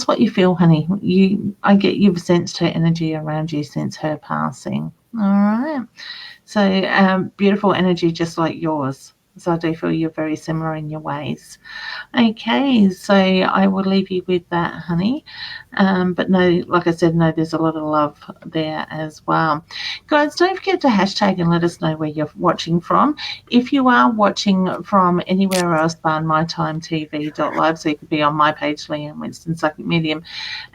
what you feel, honey. I get you've sensed her energy around you since her passing. All right, so beautiful energy, just like yours. So I do feel you're very similar in your ways. Okay, so I will leave you with that, honey. But no, like I said, no, there's a lot of love there as well. Guys, don't forget to hashtag and let us know where you're watching from. If you are watching from anywhere else than mytimetv.live, so you could be on my page, Leanne Winston, Psychic Medium,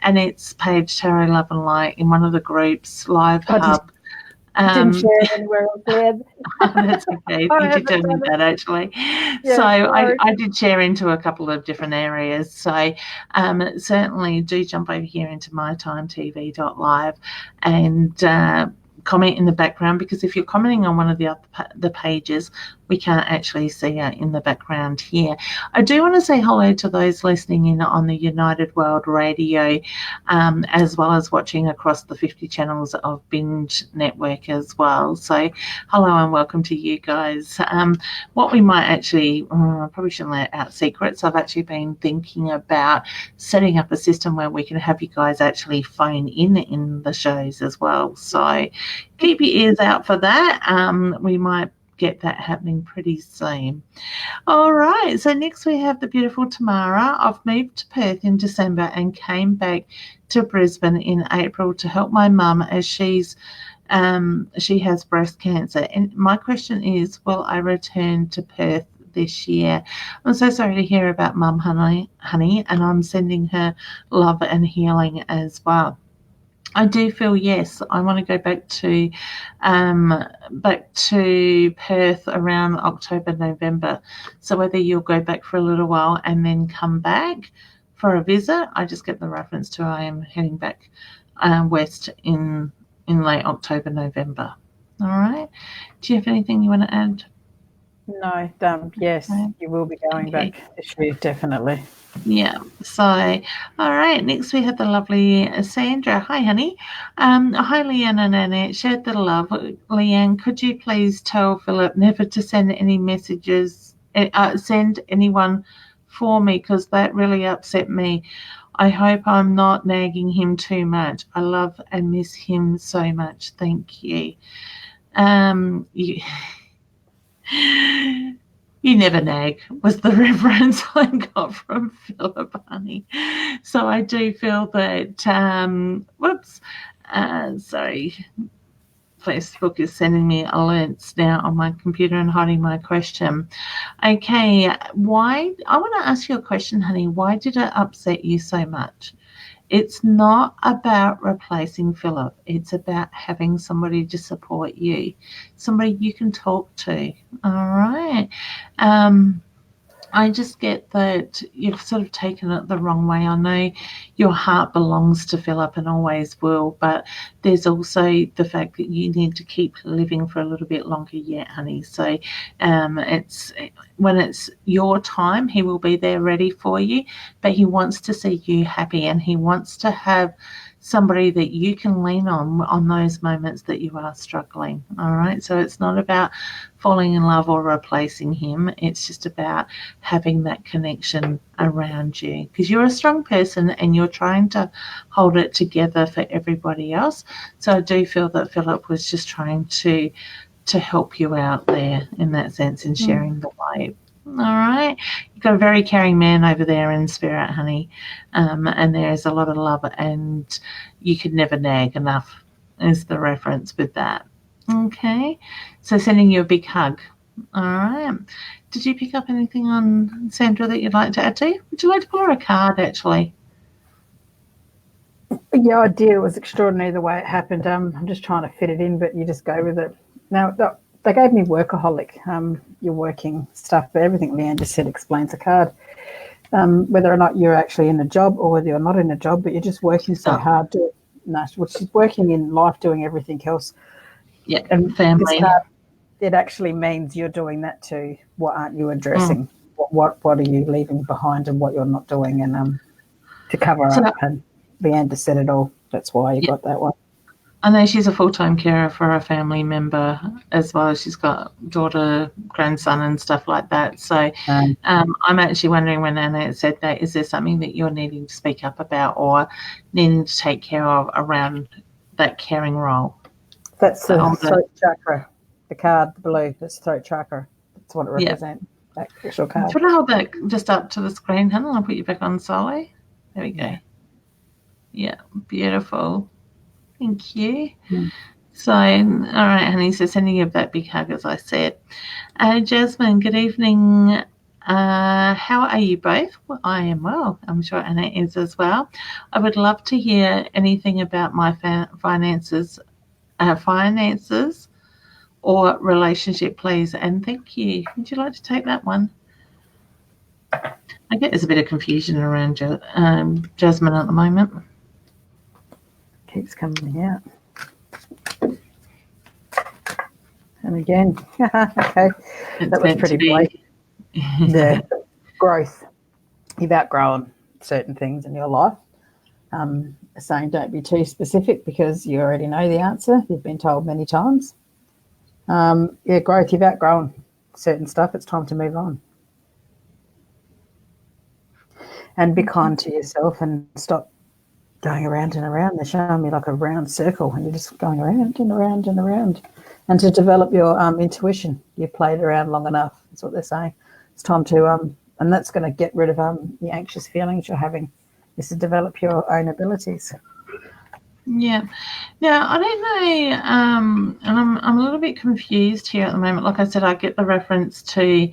and it's page Tarot Love and Light in one of the groups, Live Hub. Didn't share it anywhere else, Leanne. That's okay. Thank you for doing that, actually. Yeah, so I did share into a couple of different areas. So certainly do jump over here into mytimetv.live and comment in the background, because if you're commenting on one of the pages, we can't actually see it in the background here. I do want to say hello to those listening in on the United World Radio, as well as watching across the 50 channels of Binge Network as well. So hello and welcome to you guys. What we might actually, I probably shouldn't let out secrets. I've actually been thinking about setting up a system where we can have you guys actually phone in the shows as well. So keep your ears out for that. We might get that happening pretty soon. All right, so next we have the beautiful Tamara. I've moved to Perth in December and came back to Brisbane in April to help my mum as she has breast cancer. And my question is, will I return to Perth this year? I'm so sorry to hear about mum, honey, and I'm sending her love and healing as well. I do feel, yes, I want to go back to Perth around October, November. So whether you'll go back for a little while and then come back for a visit, I just get the reference to I am heading back west in late October, November. All right. Do you have anything you want to add? No, yes, you will be going back this year, definitely. Yeah. So, all right. Next we have the lovely Sandra. Hi, honey. Hi, Leanne and Annet. Shared the love. Leanne, could you please tell Philip never to send any messages, send anyone for me, because that really upset me. I hope I'm not nagging him too much. I love and miss him so much. Thank you. You never nag was the reference I got from Philip, honey. So I do feel that, sorry, Facebook is sending me alerts now on my computer and hiding my question. Okay, I want to ask you a question, honey. Why did it upset you so much? It's not about replacing Philip. It's about having somebody to support you, somebody you can talk to. All right. I just get that you've sort of taken it the wrong way. I know your heart belongs to Philip and always will, but there's also the fact that you need to keep living for a little bit longer yet, honey. So when it's your time, he will be there ready for you, but he wants to see you happy, and he wants to have somebody that you can lean on those moments that you are struggling. All right. So it's not about falling in love or replacing him. It's just about having that connection around you, because you're a strong person and you're trying to hold it together for everybody else. So I do feel that Philip was just trying to help you out there in that sense, in sharing the light. All right. You've got a very caring man over there in spirit, honey. And there's a lot of love, and you could never nag enough, is the reference with that. Okay. So sending you a big hug. All right. Did you pick up anything on Sandra that you'd like to add to? Would you like to pull her a card, actually? Yeah, I do. It was extraordinary the way it happened. I'm just trying to fit it in, but you just go with it. Now, they gave me workaholic, your working stuff, but everything Leanne just said explains the card. Whether or not you're actually in a job or whether you're not in a job, but you're just working so hard to which is working in life, doing everything else. Yeah, and family. This card, it actually means you're doing that too. What aren't you addressing? What are you leaving behind, and what you're not doing, and to cover up. And Leanne just said it all. That's why you got that one. I know she's a full-time carer for a family member as well. She's got daughter, grandson and stuff like that. So I'm actually wondering, when Annet said that, is there something that you're needing to speak up about or needing to take care of around that caring role? That's the throat chakra. The card, the blue, that's throat chakra. That's what it represents, that actual card. Do you want to hold that just up to the screen, honey? I'll put you back on solo. There we go. Yeah, beautiful. Thank you. So, all right, honey, so sending you that big hug, as I said. Jasmine, good evening. How are you both? Well, I am well. I'm sure Anna is as well. I would love to hear anything about my finances or relationship, please. And thank you. Would you like to take that one? I get there's a bit of confusion around Jasmine at the moment. Keeps coming out. And again, okay, that was pretty blank. Yeah, growth. You've outgrown certain things in your life. Saying don't be too specific because you already know the answer. You've been told many times. Growth. You've outgrown certain stuff. It's time to move on. And be kind to yourself and stop going around and around. They're showing me like a round circle and you're just going around and around and around. And to develop your intuition, you've played around long enough. That's what they're saying. It's time to, and that's going to get rid of the anxious feelings you're having, is to develop your own abilities. Yeah. Now, I don't know, and I'm a little bit confused here at the moment. Like I said, I get the reference to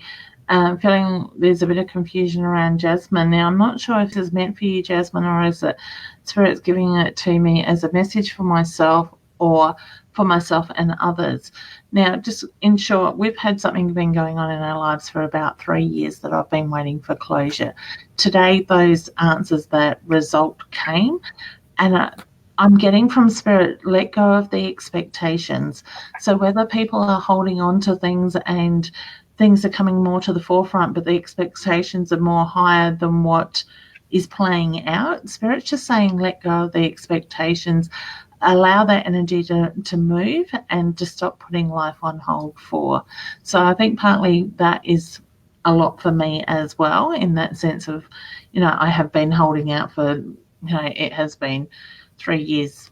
feeling there's a bit of confusion around Jasmine. Now, I'm not sure if this is meant for you, Jasmine, or is it Spirit's giving it to me as a message for myself or for myself and others. Now, just in short, we've had something been going on in our lives for about 3 years that I've been waiting for closure. Today, those answers, that result came, and I'm getting from Spirit, let go of the expectations. So whether people are holding on to things and things are coming more to the forefront, but the expectations are more higher than what is playing out, Spirit's just saying let go of the expectations, allow that energy to move and to stop putting life on hold for. So I think partly that is a lot for me as well, in that sense of, I have been holding out for, it has been 3 years,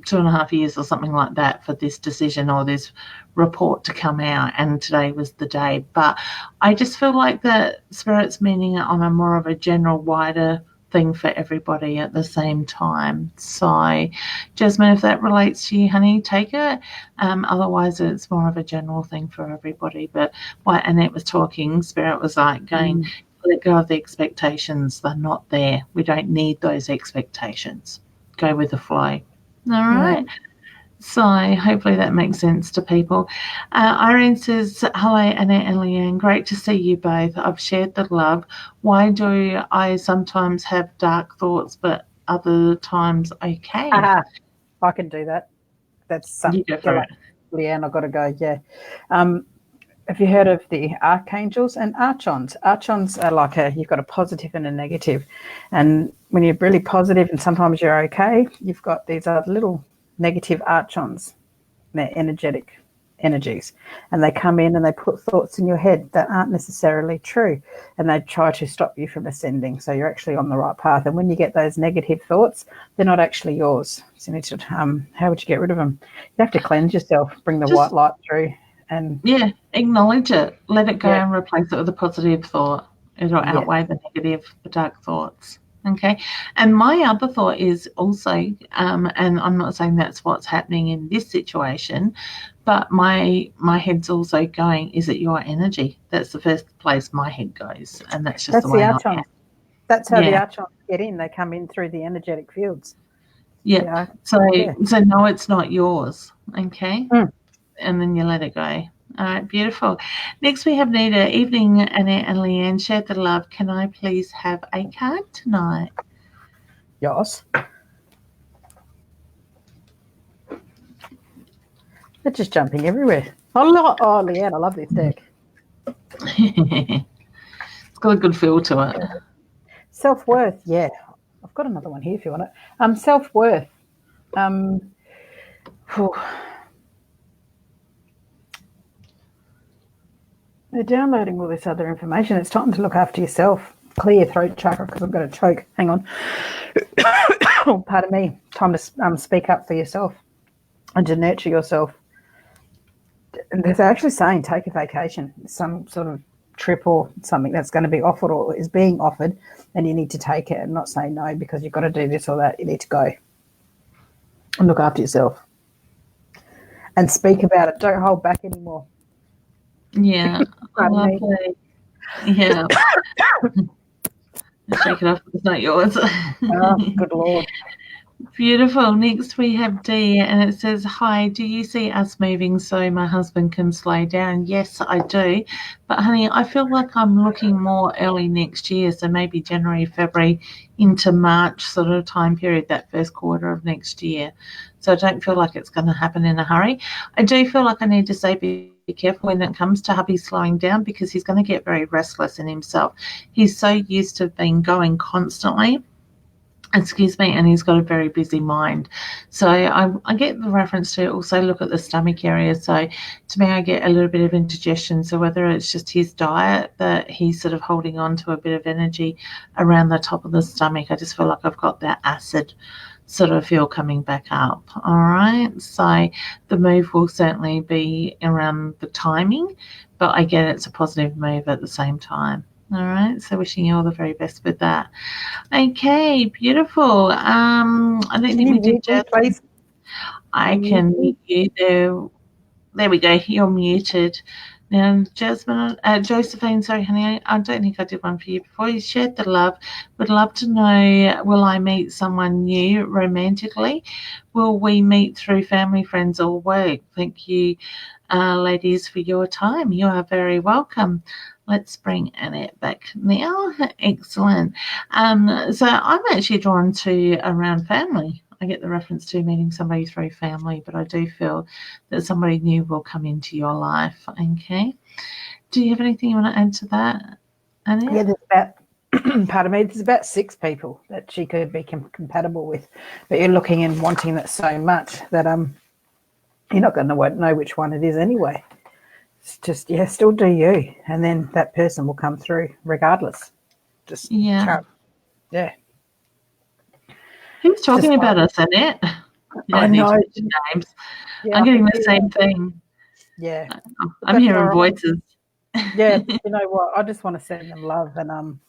2.5 years or something like that for this decision or this report to come out, and today was the day. But I just feel like that Spirit's meaning it on a more of a general, wider thing for everybody at the same time. So, Jasmine, if that relates to you, honey, take it. Otherwise, it's more of a general thing for everybody. But while Annette was talking, Spirit was like going, let go of the expectations. They're not there. We don't need those expectations. Go with the flow. All right. So hopefully that makes sense to people. Irene says, hello, Annette and Leanne. Great to see you both. I've shared the love. Why do I sometimes have dark thoughts, but other times okay? I can do that. That's something. Leanne, I've got to go, yeah. Have you heard of the archangels and archons? Archons are like you've got a positive and a negative. And when you're really positive and sometimes you're okay, you've got these other little negative archons. They're energetic energies. And they come in and they put thoughts in your head that aren't necessarily true. And they try to stop you from ascending. So you're actually on the right path. And when you get those negative thoughts, they're not actually yours. So you need to, how would you get rid of them? You have to cleanse yourself, bring the white light through. And acknowledge it. Let it go and replace it with a positive thought. It'll outweigh the negative, the dark thoughts. Okay. And my other thought is also, and I'm not saying that's what's happening in this situation, but my head's also going, is it your energy? That's the first place my head goes. And that's just the way I am. That's how the archons get in. They come in through the energetic fields. Yeah. So no, it's not yours. Okay. And then you let it go. All right, beautiful. Next we have Nita. Evening, Annette and Leanne. Share the love. Can I please have a card tonight? Yes. They're just jumping everywhere. Oh, Leanne, I love this deck. It's got a good feel to it. Self-worth, yeah. I've got another one here if you want it. Self-worth. They're downloading all this other information. It's time to look after yourself. Clear your throat chakra because I've got a choke. Hang on. Oh, pardon me. Time to speak up for yourself and to nurture yourself. And they're actually saying take a vacation, some sort of trip or something that's going to be offered or is being offered, and you need to take it and not say no because you've got to do this or that. You need to go and look after yourself and speak about it. Don't hold back anymore. Yeah, lovely. Yeah. Shake it off. It's not yours. Oh, good Lord. Beautiful. Next we have D, and it says, hi, do you see us moving so my husband can slow down? Yes, I do. But, honey, I feel like I'm looking more early next year, so maybe January, February into March sort of time period, that first quarter of next year. So I don't feel like it's going to happen in a hurry. I do feel like I need to say be careful when it comes to hubby slowing down because he's going to get very restless in himself. He's so used to being going constantly. Excuse me, and he's got a very busy mind. So I get the reference to also look at the stomach area. So to me, I get a little bit of indigestion. So whether it's just his diet that he's sort of holding on to a bit of energy around the top of the stomach, I just feel like I've got that acid sort of feel coming back up. All right. So the move will certainly be around the timing, but I get it's a positive move at the same time. All right, so wishing you all the very best with that. Okay, beautiful. I don't think we did just. I can mute you there. There we go. You're muted. Now, Josephine, sorry, honey, I don't think I did one for you before. You shared the love. Would love to know, will I meet someone new romantically? Will we meet through family, friends, or work? Thank you, ladies, for your time. You are very welcome. Let's bring Annet back now. Excellent. So I'm actually drawn to around family. I get the reference to meeting somebody through family, but I do feel that somebody new will come into your life. Okay. Do you have anything you want to add to that, Annet? Yeah, there's about, pardon me, there's about 6 people that she could be compatible with, but you're looking and wanting that so much that you're not going to know which one it is anyway. It's just, still do you, and then that person will come through regardless. Just yeah. Who's talking just about us, Annette? I know. Names. Yeah, I'm getting the same thing. Yeah. I'm hearing voices. Yeah, you know what? I just want to send them love and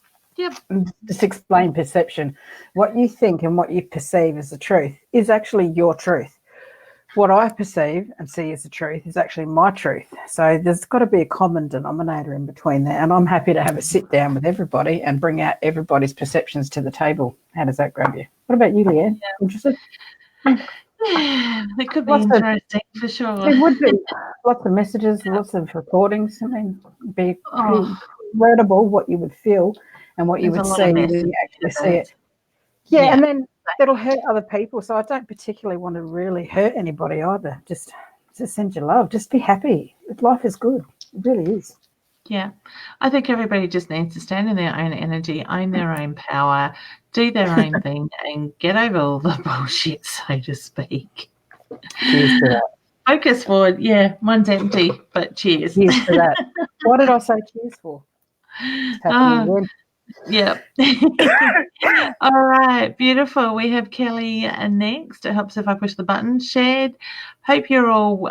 just explain perception. What you think and what you perceive as the truth is actually your truth. What I perceive and see as the truth is actually my truth. So there's got to be a common denominator in between there. And I'm happy to have a sit down with everybody and bring out everybody's perceptions to the table. How does that grab you? What about you, Leanne? Interested? It could be interesting for sure. It would be. Lots of messages, lots of recordings. I mean, it'd be pretty incredible what you would feel and what you would see when you actually see it. Yeah, and then it'll hurt other people. So I don't particularly want to really hurt anybody either. Just send your love. Just be happy. Life is good. It really is. Yeah. I think everybody just needs to stand in their own energy, own their own power, do their own thing, and get over all the bullshit, so to speak. Cheers to that. Focus forward. Yeah, mine's empty, but cheers. Cheers to that. What did I say cheers for? Yep. All right, beautiful. We have Kelly next. It helps if I push the button. Shared. Hope you're all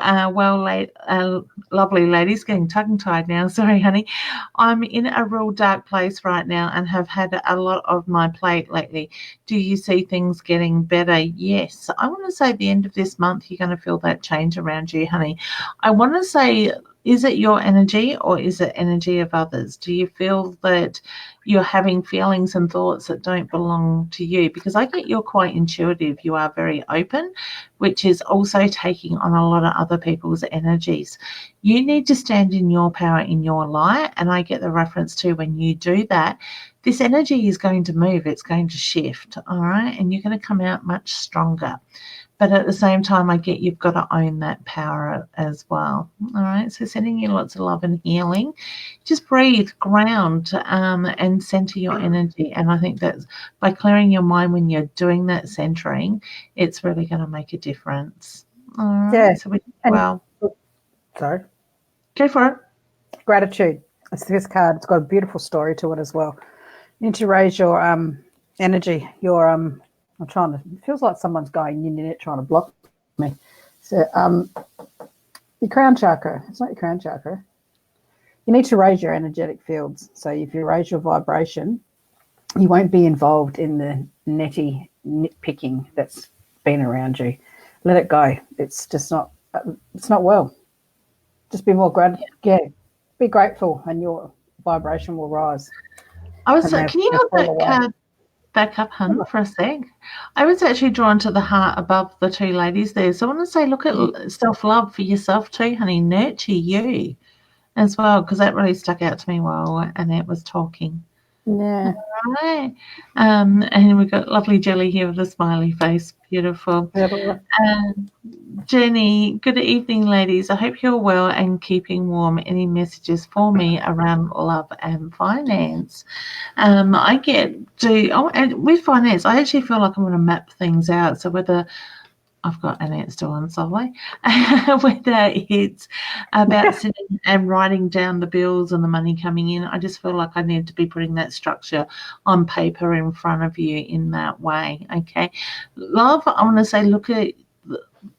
lovely ladies. Getting tongue-tied now. Sorry, honey. I'm in a real dark place right now and have had a lot of my plate lately. Do you see things getting better? Yes. I want to say the end of this month, you're going to feel that change around you, honey. I want to say, is it your energy or is it energy of others? Do you feel that you're having feelings and thoughts that don't belong to you? Because I get you're quite intuitive. You are very open, which is also taking on a lot of other people's energies. You need to stand in your power, in your light. And I get the reference to when you do that, this energy is going to move. It's going to shift. All right. And you're going to come out much stronger. But at the same time, I get you've got to own that power as well. All right. So sending you lots of love and healing. Just breathe, ground, and center your energy. And I think that by clearing your mind when you're doing that centering, it's really going to make a difference. All right. Yeah. So Sorry. Go for it. Gratitude. It's this card. It's got a beautiful story to it as well. You need to raise your energy. Your I'm trying to. It feels like someone's going in it trying to block me. So your crown chakra. It's not your crown chakra. You need to raise your energetic fields. So if you raise your vibration, you won't be involved in the nitpicking that's been around you. Let it go. It's just not. It's not well. Just be more grateful. Yeah, be grateful, and your vibration will rise. Can you hold that card back up, hun, for a sec? I was actually drawn to the heart above the two ladies there. So I want to say, look at self-love for yourself too, honey. Nurture you as well, because that really stuck out to me while Annette was talking. Yeah. All right. And we've got lovely Jelly here with a smiley face. Beautiful. Jenny, good evening, ladies. I hope you're well and keeping warm. Any messages for me around love and finance? And with finance, I actually feel like I'm going to map things out. So whether I've got Annet still on solely, whether it's about sitting and writing down the bills and the money coming in, I just feel like I need to be putting that structure on paper in front of you in that way. Okay. Love, I want to say, look at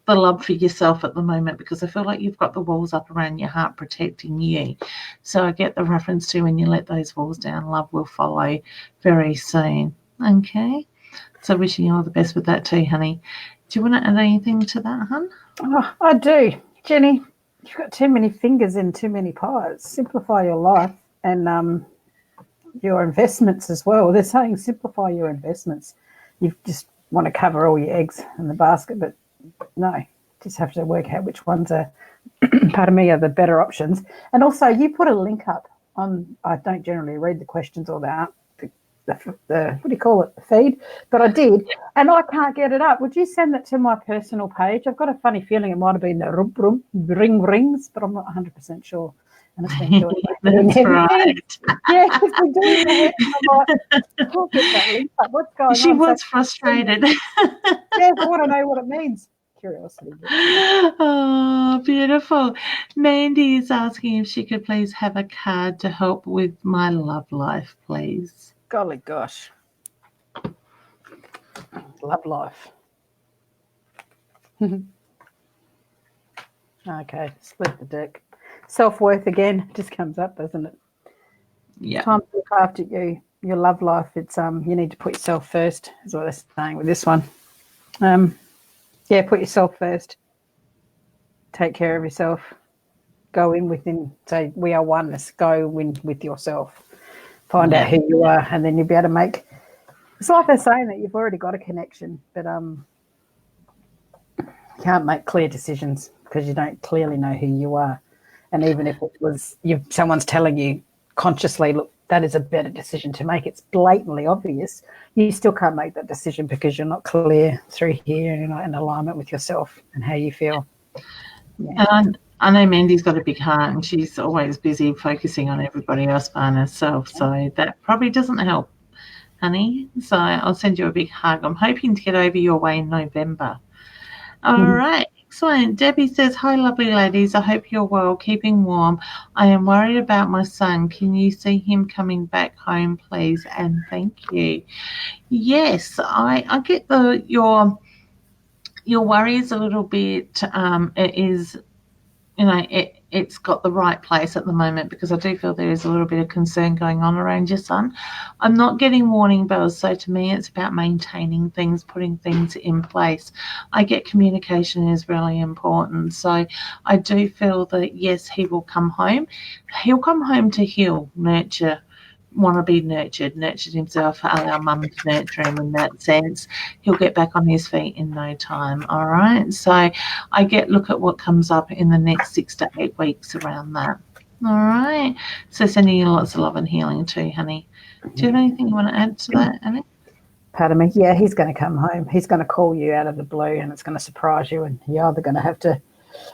the love for yourself at the moment, because I feel like you've got the walls up around your heart protecting you. So I get the reference to when you let those walls down, love will follow very soon. Okay. So wishing you all the best with that too, honey. Do you want to add anything to that, hun? Oh, I do. Jenny, you've got too many fingers in too many pies. Simplify your life and your investments as well. They're saying simplify your investments. You just want to cover all your eggs in the basket, but no, just have to work out which ones are, pardon me, are the better options. And also, you put a link up on, I don't generally read the questions or the what do you call it, the feed, but I did, and I can't get it up. Would you send that to my personal page? I've got a funny feeling it might have been the rings, but I'm not 100% sure. And it's been doing That's right. Yeah, it's been doing my head. I'm like, I can't get that link up. What's going on? She was frustrated. Yes, I want to know what it means. Curiosity. Oh, beautiful. Mandy is asking if she could please have a card to help with my love life, please. Golly gosh. Love life. Okay, split the deck. Self-worth again just comes up, doesn't it? Yeah. Time to look after you. Your love life, it's you need to put yourself first, is what they're saying with this one. Yeah, put yourself first. Take care of yourself. Go in within, say, we are oneness. Go in with yourself. Find out who you are, and then you'll be able to make. It's like they're saying that you've already got a connection, but you can't make clear decisions because you don't clearly know who you are. And even if it was someone's telling you consciously, look, that is a better decision to make, it's blatantly obvious, you still can't make that decision because you're not clear through here and you're not in alignment with yourself and how you feel. Yeah. And I know Mandy's got a big heart and she's always busy focusing on everybody else but herself, so that probably doesn't help, honey. So I'll send you a big hug. I'm hoping to get over your way in November. All right. Excellent. Debbie says, hi, lovely ladies. I hope you're well, keeping warm. I am worried about my son. Can you see him coming back home, please? And thank you. Yes, I get your worry is a little bit, it is, it's got the right place at the moment, because I do feel there is a little bit of concern going on around your son. I'm not getting warning bells, so to me it's about maintaining things, putting things in place. I get communication is really important, so I do feel that yes, he will come home. He'll come home to heal, nurture, want to be nurtured himself, allow mum to nurture him in that sense. He'll get back on his feet in no time. All right, so I look at what comes up in the next 6 to 8 weeks around that. All right, so sending you lots of love and healing too, honey. Do you have anything you want to add to that, Annie? Pardon me. Yeah, he's going to come home. He's going to call you out of the blue, and it's going to surprise you, and you're either going to have to,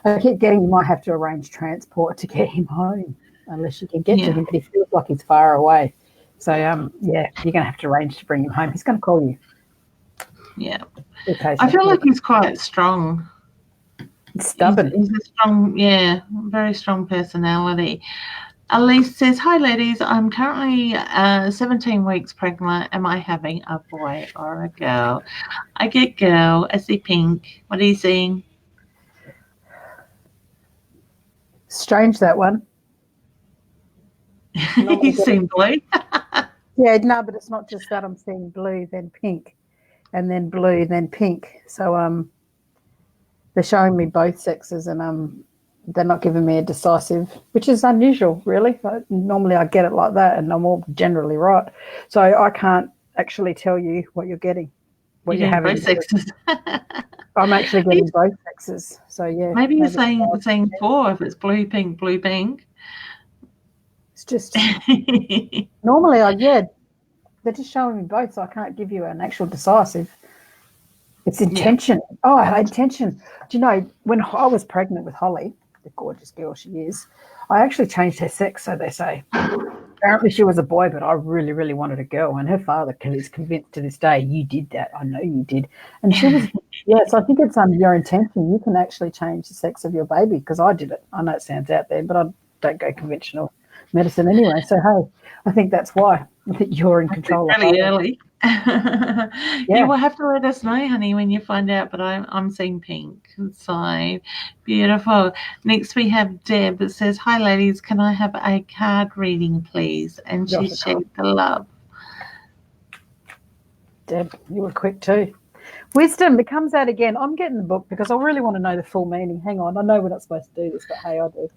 you might have to arrange transport to get him home, unless you can get to him, but he feels like he's far away. So, you're going to have to arrange to bring him home. He's going to call you. Yeah. I feel like he's quite strong. Stubborn. He's a strong, very strong personality. Elise says, hi, ladies. I'm currently 17 weeks pregnant. Am I having a boy or a girl? I get girl. I see pink. What are you seeing? Strange, that one. You seeing blue? Yeah, no, but it's not just that. I'm seeing blue, then pink, and then blue, then pink. So they're showing me both sexes, and they're not giving me a decisive, which is unusual, really. But normally I get it like that, and I'm all generally right. So I can't actually tell you what you're getting, what you're having. Both sexes. I'm actually getting both sexes. So yeah. Maybe you're saying 4 if it's blue, pink, blue, pink. It's just normally they're just showing me both, so I can't give you an actual decisive. It's intention. Yeah. Oh, intention. Do you know, when I was pregnant with Holly, the gorgeous girl she is, I actually changed her sex, so they say. Apparently she was a boy, but I really, really wanted a girl. And her father is convinced to this day, you did that. I know you did. And she was, so I think it's your intention. You can actually change the sex of your baby, because I did it. I know it sounds out there, but I don't go conventional medicine anyway. So, hey, I think that's why you're in control. Really early. You will have to let us know, honey, when you find out, but I'm seeing pink. So beautiful. Next we have Deb that says, hi ladies, can I have a card reading please? And she shared the love. Deb, you were quick too. Wisdom, it comes out again. I'm getting the book because I really want to know the full meaning. Hang on, I know we're not supposed to do this, but hey, I do.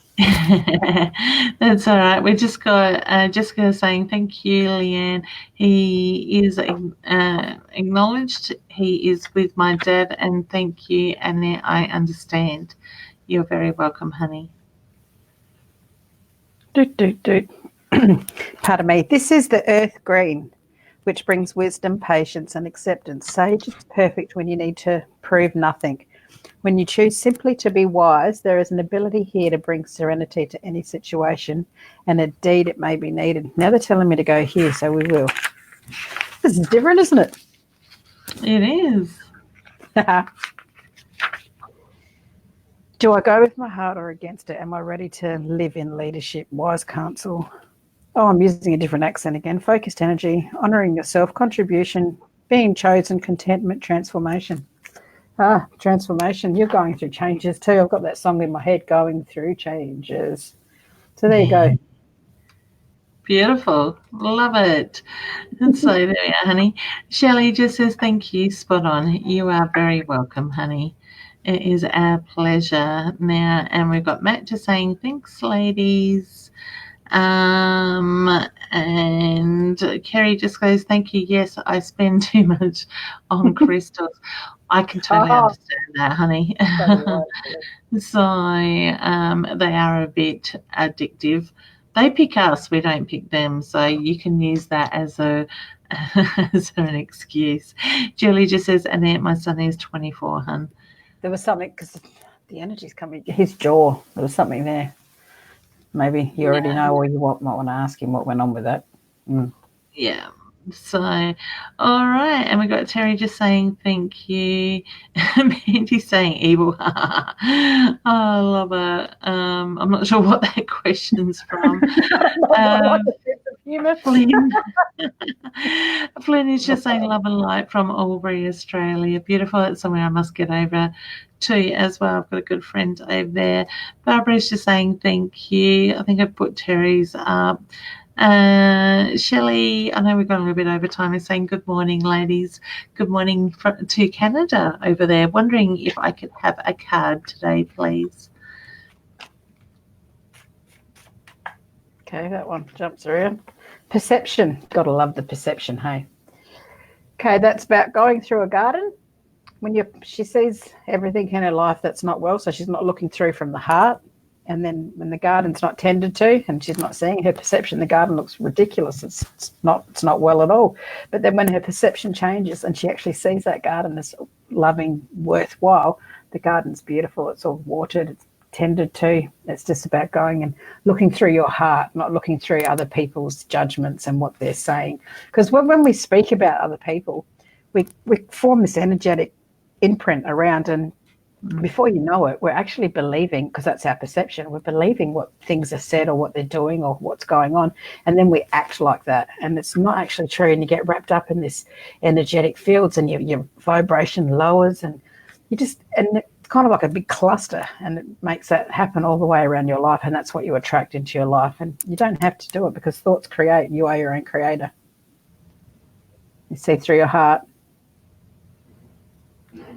That's all right. We just got Jessica saying thank you, Leanne. He is acknowledged. He is with my dad, and thank you, Annet. I understand. You're very welcome, honey. Pardon me. This is the earth green, which brings wisdom, patience, and acceptance. Sage is perfect when you need to prove nothing. When you choose simply to be wise, there is an ability here to bring serenity to any situation, and indeed it may be needed. Now they're telling me to go here, so we will. This is different, isn't it? It is. Do I go with my heart or against it? Am I ready to live in leadership? Wise counsel. Oh, I'm using a different accent again. Focused energy, honouring yourself, contribution, being chosen, contentment, transformation. Transformation. You're going through changes too. I've got that song in my head, Going Through Changes. So there you go. Beautiful. Love it. And so there we are, honey. Shelley just says, thank you. Spot on. You are very welcome, honey. It is our pleasure now. And we've got Matt just saying, thanks, ladies. And Kerry just goes, thank you. Yes, I spend too much on crystals. I can totally understand that, honey. So they are a bit addictive. They pick us, we don't pick them. So you can use that as an excuse. Julie just says, Annette, my son is 24, hun. There was something, because the energy's coming, his jaw, there was something there. Maybe you already know, or you might want to ask him what went on with that. Yeah. So, all right. And we got Terry just saying thank you. Mandy's saying evil. Oh, I love it. I'm not sure what that question's from. Flynn. Flynn is just saying love and light from Albury, Australia. Beautiful. That's somewhere I must get over to as well. I've got a good friend over there. Barbara's just saying thank you. I think I've put Terry's up. Shelley, I know we've gone a little bit over time, is saying good morning, ladies. Good morning to Canada over there. Wondering if I could have a card today, please. Okay, that one jumps around. Perception. Gotta love the perception, hey. Okay, that's about going through a garden. When she sees everything in her life that's not well, so she's not looking through from the heart. And then when the garden's not tended to and she's not seeing her perception, the garden looks ridiculous. It's not well at all. But then when her perception changes and she actually sees that garden as loving, worthwhile, the garden's beautiful. It's all watered, it's tended to. It's just about going and looking through your heart, not looking through other people's judgments and what they're saying. Because when we speak about other people, we form this energetic imprint around, and before you know it, we're actually believing, because that's our perception, we're believing what things are said or what they're doing or what's going on, and then we act like that, and it's not actually true, and you get wrapped up in this energetic fields and your vibration lowers, and it's kind of like a big cluster, and it makes that happen all the way around your life, and that's what you attract into your life, and you don't have to do it because thoughts create. You are your own creator. You see through your heart.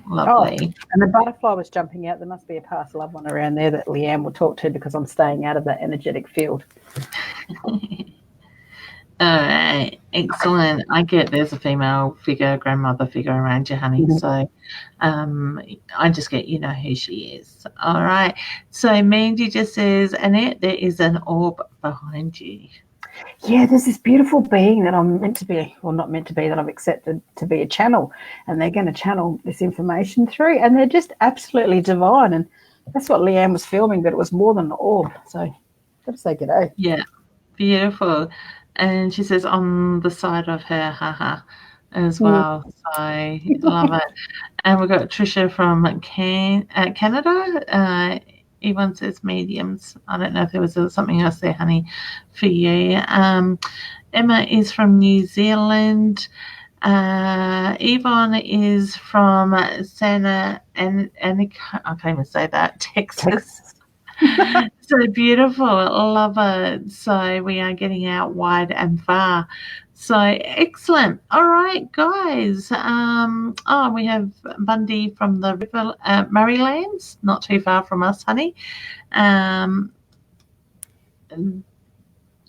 Lovely. Oh, and the butterfly was jumping out. There must be a past loved one around there that Leanne will talk to, because I'm staying out of that energetic field. All right, excellent. I get there's a female figure, grandmother figure around you, honey. Mm-hmm. So I just get you know who she is. All right. So Mandy just says, Annette, there is an orb behind you. Yeah, there's this beautiful being that I'm meant to be, or not meant to be, that I've accepted to be a channel, and they're going to channel this information through, and they're just absolutely divine, and that's what Leanne was filming, but it was more than an orb, so I've got to say g'day. Yeah, beautiful. And she says on the side of her, haha, as well, so love it. And we've got Tricia from Canada. Yvonne says mediums. I don't know if there was something else there, honey, for you. Emma is from New Zealand. Yvonne is from Santa Ana, I can't even say that, Texas. So beautiful. Love it. So we are getting out wide and far. So excellent. All right, guys. We have Bundy from the River Murraylands, not too far from us, honey.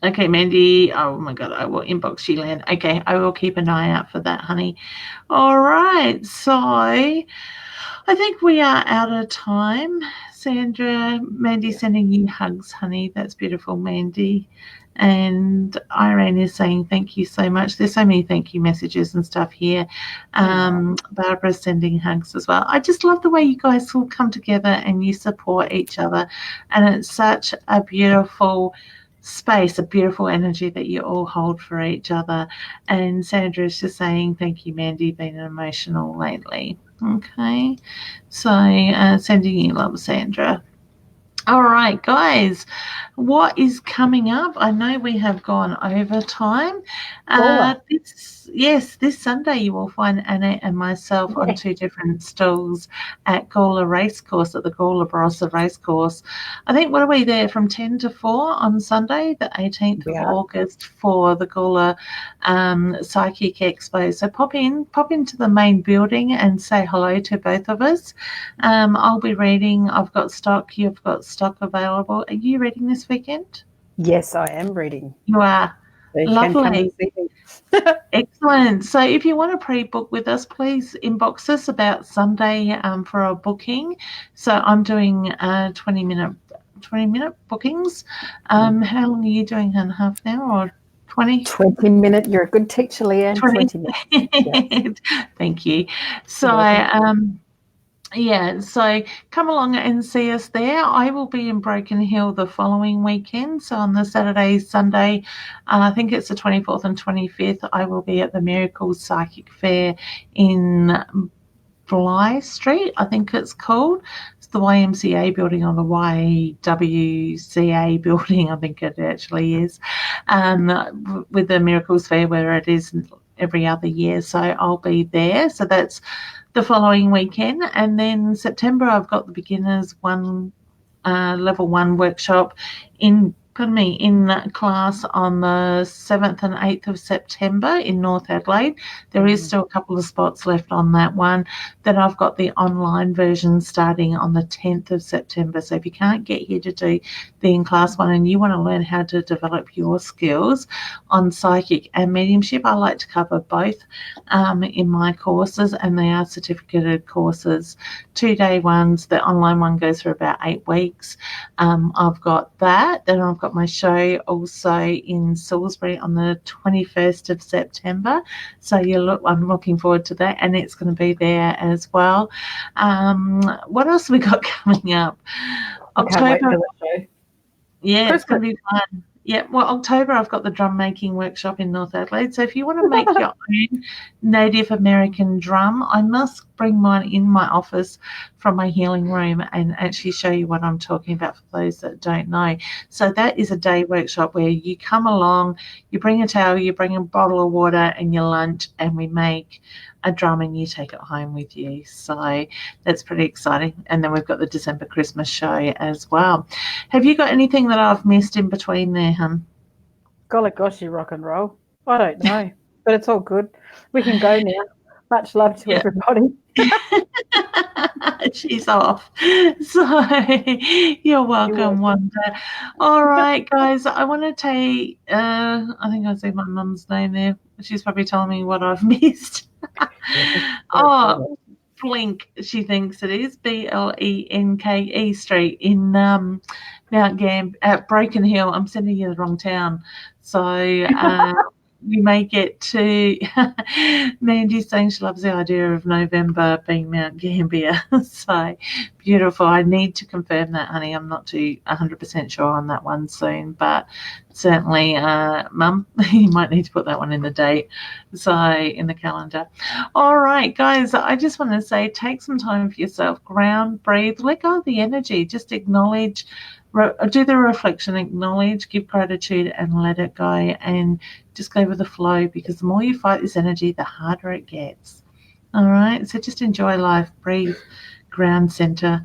Okay, Mandy. Oh my God, I will inbox you, Leanne. Okay, I will keep an eye out for that, honey. All right. So I think we are out of time. Sandra, Mandy sending you hugs, honey. That's beautiful, Mandy. And Irene is saying thank you so much. There's so many thank you messages and stuff here. Barbara's sending hugs as well. I just love the way you guys all come together and you support each other. And it's such a beautiful space, a beautiful energy that you all hold for each other. And Sandra is just saying thank you, Mandy, been emotional lately. Okay, so sending you love, Sandra. All right, guys, what is coming up? I know we have gone over time. This Sunday you will find Annet and myself on two different stalls at Gawler Racecourse, at the Gawler Barossa Racecourse. I think, what are we there, from 10 to 4 on Sunday, the 18th of August, for the Gawler Psychic Expo. So pop into the main building and say hello to both of us. I'll be reading. I've got stock. You've got stock available. Are you reading this weekend? Yes, I am reading. You are. Lovely. Excellent. So if you want to pre-book with us, please inbox us about Sunday for a booking. So I'm doing 20-minute bookings. How long are you doing? Half an hour or 20? 20 minutes. You're a good teacher, Leanne. 20 minutes. Thank you. So Yeah, so come along and see us there. I will be in Broken Hill the following weekend. So on the Saturday, Sunday, I think it's the 24th and 25th, I will be at the Miracles Psychic Fair in Bly Street, I think it's called. It's the YMCA building on the YWCA building, I think it actually is, with the Miracles Fair where it is every other year. So I'll be there. So that's the following weekend. And then September, I've got the beginners level 1 workshop in class on the 7th and 8th of September in North Adelaide. There is still a couple of spots left on that one. Then I've got the online version starting on the 10th of September. So if you can't get here to do the in-class one and you want to learn how to develop your skills on psychic and mediumship, I like to cover both in my courses, and they are certificated courses, 2-day ones. The online one goes for about 8 weeks. I've got that. Then I've got my show also in Salisbury on the 21st of September. So I'm looking forward to that, and it's going to be there as well. What else have we got coming up? October. Yeah, it's going to be fun. Yeah, well, October, I've got the drum making workshop in North Adelaide. So if you want to make your own Native American drum, I must bring mine in my office from my healing room and actually show you what I'm talking about for those that don't know. So that is a day workshop where you come along, you bring a towel, you bring a bottle of water and your lunch, and we make a drum and you take it home with you. So that's pretty exciting. And then we've got the December Christmas show as well. Have you got anything that I've missed in between there, hun? Golly gosh, you rock and roll. I don't know, but it's all good. We can go now. Much love to everybody. She's off. So you're welcome, Wanda. All right, guys. I want to take, I think I see my mum's name there. She's probably telling me what I've missed. Oh, Blink, she thinks it is, Blenke Street in Mount Gambier at Broken Hill. I'm sending you the wrong town. So we may get to Mandy's saying she loves the idea of November being Mount Gambier. So beautiful. I need to confirm that, honey. I'm not too 100% sure on that one soon, but certainly, Mum, you might need to put that one in the date, so in the calendar. All right, guys, I just want to say take some time for yourself, ground, breathe, let go of the energy, just acknowledge, do the reflection, acknowledge, give gratitude, and let it go, and just go with the flow, because the more you fight this energy, the harder it gets. All right, so just enjoy life, breathe, ground center,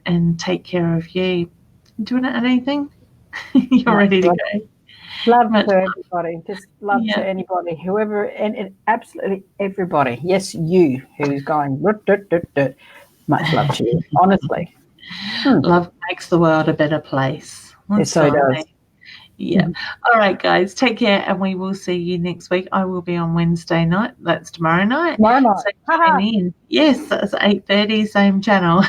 and take care of you. Do you want to add anything? You're ready to go. Love to everybody, just love to anybody, whoever, and absolutely everybody. Yes, you who's going, much love to you, honestly. Love makes the world a better place. It so does. Yeah. All right, guys, take care, and we will see you next week. I will be on Wednesday night. That's tomorrow night. So tune in. Yes, that's 8:30, same channel.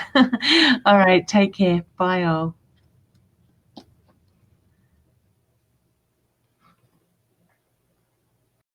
All right, take care. Bye, all.